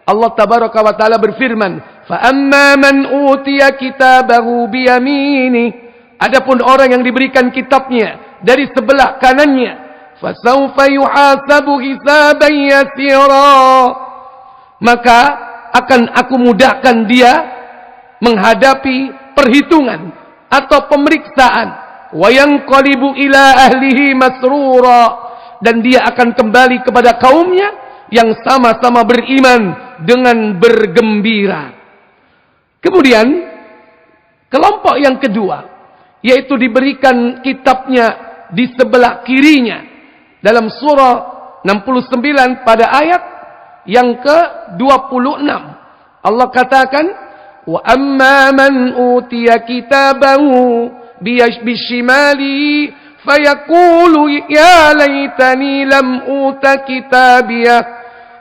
Allah tabaraka wa taala berfirman, "Fa amma man utiya kitabahu biyamini." Adapun orang yang diberikan kitabnya dari sebelah kanannya, fasawfa yuhasabu hisaban yasira. Maka akan aku mudahkan dia menghadapi perhitungan atau pemeriksaan wa yanqalibu ila ahlihi masrura, dan dia akan kembali kepada kaumnya yang sama-sama beriman dengan bergembira. Kemudian kelompok yang kedua, yaitu diberikan kitabnya di sebelah kirinya. Dalam surah 69 pada ayat yang ke-26 Allah katakan, wa amma man utiya kitabahu bishimali fayaqulu ya laitani lam uta kitabiyah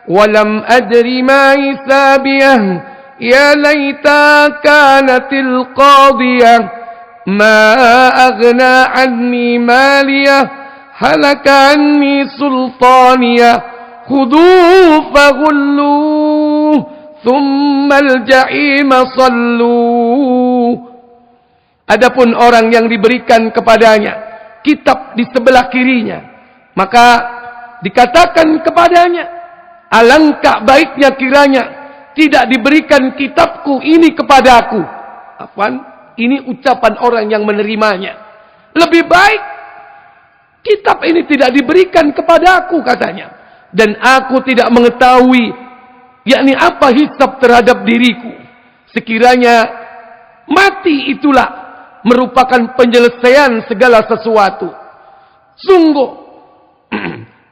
wa lam adri ma hisabiyah ya laita kanatil qadiyah ma aghna anni maliyah halaka anni sultaniyah khuduhu faghulluh thummal jahima salluh. Adapun orang yang diberikan kepadanya kitab di sebelah kirinya, maka dikatakan kepadanya, alangkah baiknya kiranya tidak diberikan kitabku ini kepadaku. Ini ucapan orang yang menerimanya. Lebih baik kitab ini tidak diberikan kepadaku, katanya. Dan aku tidak mengetahui, yakni apa hisab terhadap diriku. Sekiranya mati itulah merupakan penyelesaian segala sesuatu. Sungguh,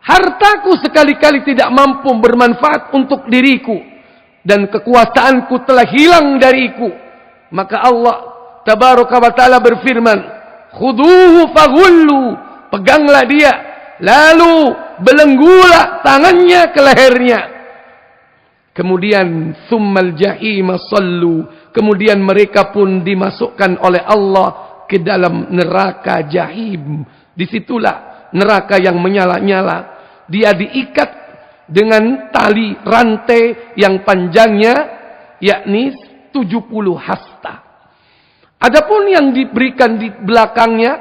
hartaku sekali-kali tidak mampu bermanfaat untuk diriku, dan kekuasaanku telah hilang dariku. Maka Allah Tabaraka wa Ta'ala berfirman, khuduhu faghullu, peganglah dia, lalu belenggulah tangannya ke lehernya. Kemudian summal jahima sallu, kemudian mereka pun dimasukkan oleh Allah ke dalam neraka jahim. Disitulah neraka yang menyala-nyala. Dia diikat dengan tali rantai yang panjangnya yakni 70 hasta. Adapun yang diberikan di belakangnya,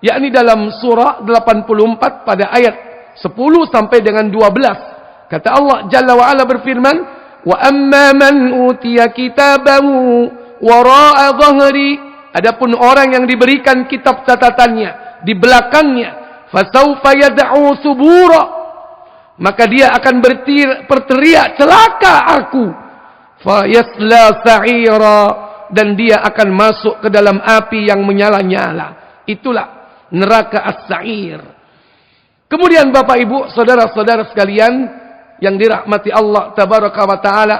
yakni dalam surah 84 pada ayat 10 sampai dengan 12. Kata Allah Jalla wa Ala berfirman, wa amma man utiya kitabahu wara'a dhahri, adapun orang yang diberikan kitab catatannya di belakangnya, fasawfa yad'u subura, maka dia akan berteriak celaka aku, fa yasla sa'ira, dan dia akan masuk ke dalam api yang menyala-nyala. Itulah neraka as-sa'ir. Kemudian Bapak Ibu, saudara-saudara sekalian yang dirahmati Allah Tabaraka wa Ta'ala,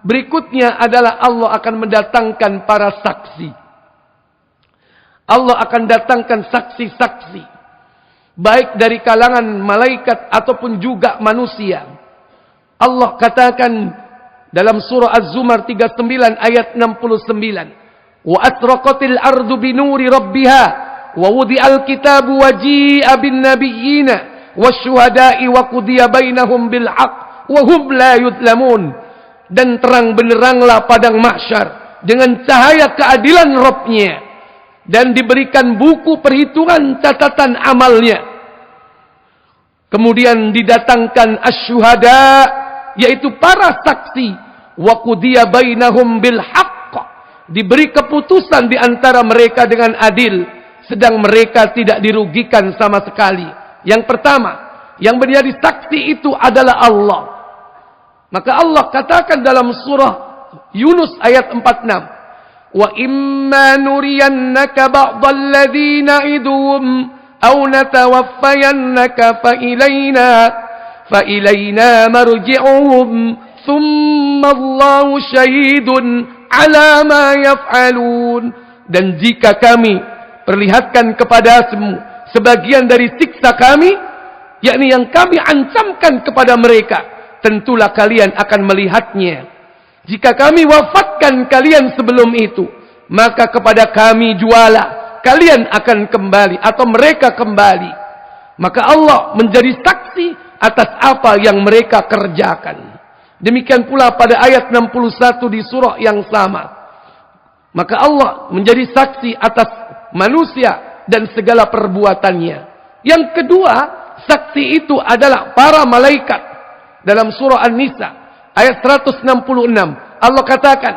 berikutnya adalah Allah akan mendatangkan para saksi. Allah akan datangkan saksi-saksi, baik dari kalangan malaikat ataupun juga manusia. Allah katakan dalam surah Az-Zumar 39 ayat 69, wa asraqatil ardu binuri rabbiha wa wudi'al kitabu waji'a bin nabiyyina wasyuhada'i wa qudiya bainahum bil haqq wa hum la yudlamun, dan terang beneranglah padang mahsyar dengan cahaya keadilan Rabb-Nya, dan diberikan buku perhitungan catatan amalnya. Kemudian didatangkan asyuhada, yaitu para saksi, wa qudiya bainahum bil haqq, diberi keputusan di antara mereka dengan adil, sedang mereka tidak dirugikan sama sekali. Yang pertama, yang menjadi saksi itu adalah Allah. Maka Allah katakan dalam surah Yunus ayat 46, wa imma nuriyannaka ba'dal ladzi na'iduhum aw natawaffayannaka fa ilaina marji'uhum thumma Allahu syahidun ala ma yaf'alun. Dan jika kami perlihatkan kepadamu sebagian dari siksa kami, yakni yang kami ancamkan kepada mereka, tentulah kalian akan melihatnya. Jika kami wafatkan kalian sebelum itu, maka kepada kami jualah, kalian akan kembali atau mereka kembali. Maka Allah menjadi saksi atas apa yang mereka kerjakan. Demikian pula pada ayat 61 di surah yang sama. Maka Allah menjadi saksi atas manusia dan segala perbuatannya. Yang kedua, saksi itu adalah para malaikat. Dalam surah An-Nisa ayat 166 Allah katakan,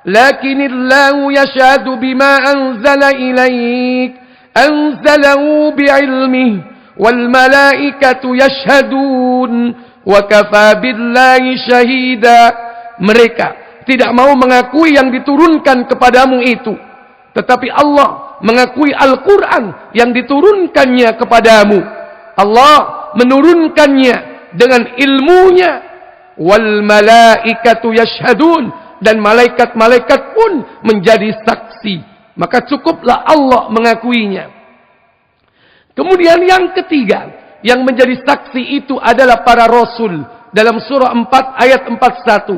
lakinillahu yashhadu bima anzala ilaik anzalahu bi'ilmihi wal malaikatu yashhadun wa kafa billahi syahida. Mereka tidak mau mengakui yang diturunkan kepadamu itu, tetapi Allah mengakui Al-Quran yang diturunkannya kepadamu. Allah menurunkannya dengan ilmunya. Wal malaikatu yashhadun, dan malaikat-malaikat pun menjadi saksi. Maka cukuplah Allah mengakuinya. Kemudian yang ketiga yang menjadi saksi itu adalah para rasul. Dalam surah 4 ayat 41.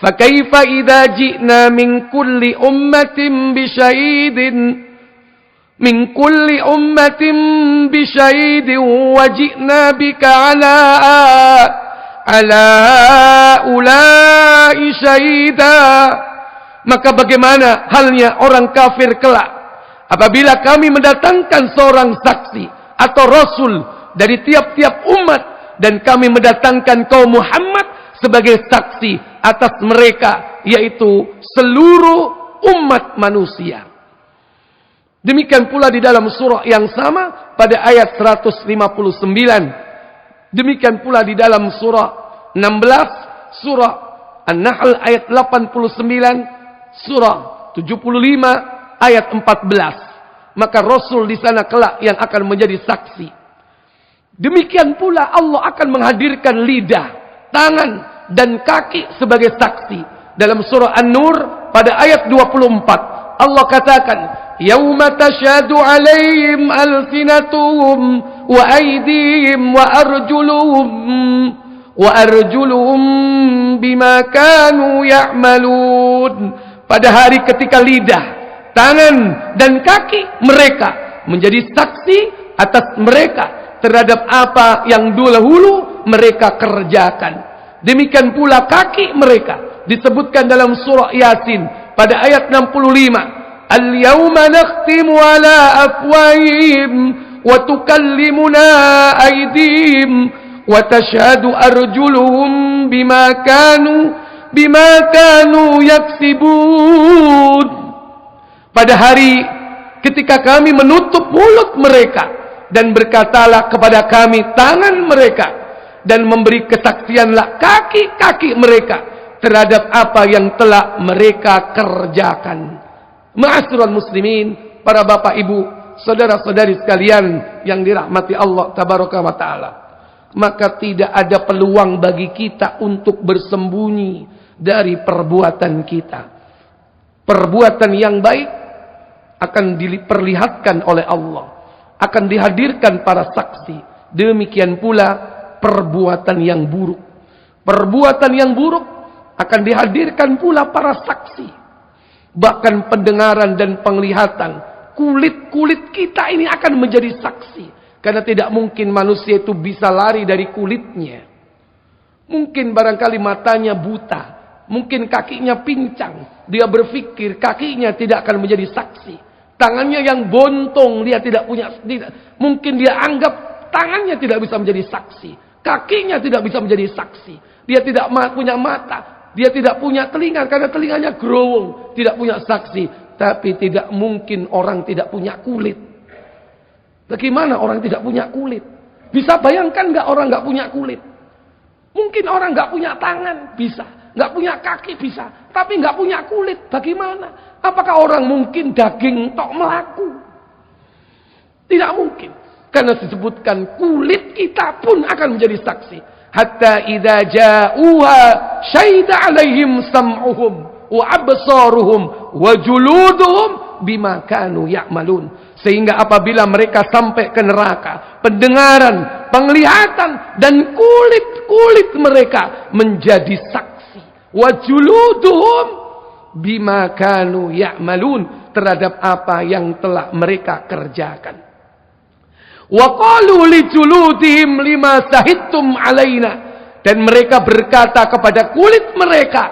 Fakaifa idza ji'na min kulli ummatin bisyahidin min kulli ummatin bisyahidin wa ji'na bika ala ulai syahida. Maka bagaimana halnya orang kafir kelak apabila kami mendatangkan seorang saksi atau rasul dari tiap-tiap umat, dan kami mendatangkan kaum Muhammad sebagai saksi atas mereka, yaitu seluruh umat manusia. Demikian pula di dalam surah yang sama pada ayat 159. Demikian pula di dalam surah 16, surah An-Nahl ayat 89, surah 75 ayat 14. Maka Rasul di sana kelak yang akan menjadi saksi. Demikian pula Allah akan menghadirkan lidah, tangan, dan kaki sebagai saksi. Dalam surah An-Nur pada ayat 24 Allah katakan, yauma tashhadu 'alaihim alsinatuhum wa aydihim wa arjuluhum bima kanu ya'malun. Pada hari ketika lidah, tangan, dan kaki mereka menjadi saksi atas mereka terhadap apa yang dahulu mereka kerjakan. Demikian pula kaki mereka disebutkan dalam surah Yasin pada ayat 65. Al-yawma nakhtimu ala afwahihim wa tukallimuna aydihim wa tashhadu arjuluhum bima kanu yaksibun. Pada hari ketika kami menutup mulut mereka, dan berkatalah kepada kami tangan mereka, dan memberi kesaksianlah kaki-kaki mereka terhadap apa yang telah mereka kerjakan. Ma'asyiral muslimin, para bapak ibu, saudara-saudari sekalian yang dirahmati Allah tabaraka wa taala. Maka tidak ada peluang bagi kita untuk bersembunyi dari perbuatan kita. Perbuatan yang baik akan diperlihatkan oleh Allah, akan dihadirkan para saksi. Demikian pula perbuatan yang buruk. Perbuatan yang buruk akan dihadirkan pula para saksi. Bahkan pendengaran dan penglihatan, kulit-kulit kita ini akan menjadi saksi. Karena tidak mungkin manusia itu bisa lari dari kulitnya. Mungkin barangkali matanya buta, mungkin kakinya pincang. Dia berpikir kakinya tidak akan menjadi saksi. Tangannya yang bontong, dia tidak punya, mungkin dia anggap tangannya tidak bisa menjadi saksi. Kakinya tidak bisa menjadi saksi. Dia tidak punya mata, dia tidak punya telinga karena telinganya growong, tidak punya saksi. Tapi tidak mungkin orang tidak punya kulit. Bagaimana orang tidak punya kulit? Bisa bayangkan nggak orang nggak punya kulit? Mungkin orang nggak punya tangan, bisa. Nggak punya kaki, bisa. Tapi nggak punya kulit, bagaimana? Apakah orang mungkin daging tok melaku? Tidak mungkin. Karena disebutkan kulit kita pun akan menjadi saksi. Hatta idza ja'uha syahida 'alaihim sam'uhum wa absaruhum wa juluduhum bima kanu ya'malun. Sehingga apabila mereka sampai ke neraka, pendengaran, penglihatan, dan kulit-kulit mereka menjadi saksi. Wa juluduhum bima kanu ya'malun, terhadap apa yang telah mereka kerjakan. Wa qalu li juludihim lima sahidtum alaina, dan mereka berkata kepada kulit mereka,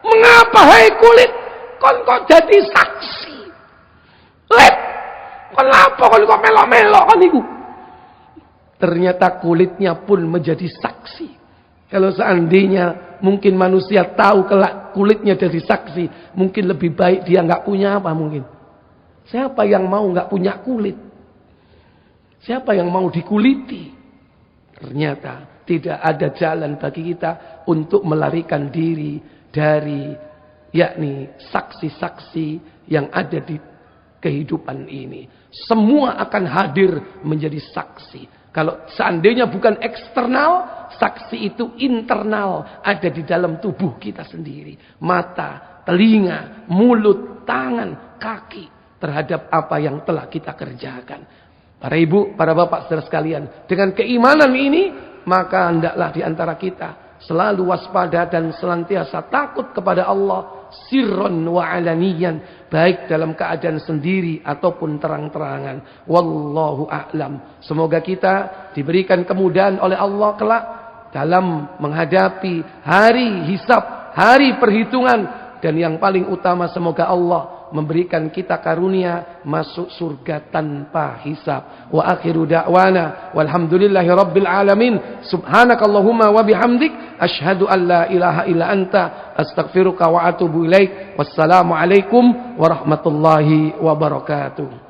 mengapa hai kulit kok jadi saksi? Lep, kenapa kok melok-melok kan iku? Ternyata kulitnya pun menjadi saksi. Kalau seandainya mungkin manusia tahu kelak kulitnya jadi saksi, mungkin lebih baik dia nggak punya apa mungkin. Siapa yang mau nggak punya kulit? Siapa yang mau dikuliti? Ternyata tidak ada jalan bagi kita untuk melarikan diri dari yakni saksi-saksi yang ada di kehidupan ini. Semua akan hadir menjadi saksi. Kalau seandainya bukan eksternal, saksi itu internal, ada di dalam tubuh kita sendiri. Mata, telinga, mulut, tangan, kaki terhadap apa yang telah kita kerjakan. Para ibu, para bapak, saudara sekalian, dengan keimanan ini, maka hendaklah di antara kita selalu waspada dan senantiasa takut kepada Allah, sirron wa alaniyan, baik dalam keadaan sendiri ataupun terang-terangan. Wallahu a'lam. Semoga kita diberikan kemudahan oleh Allah kelak dalam menghadapi hari hisab, hari perhitungan, dan yang paling utama semoga Allah memberikan kita karunia masuk surga tanpa hisab. Wa akhiru da'wana walhamdulillahi rabbil alamin. Subhanakallahumma wa bihamdik asyhadu an la ilaha illa anta astaghfiruka wa atubu ilaik. Wassalamu alaikum warahmatullahi wabarakatuh.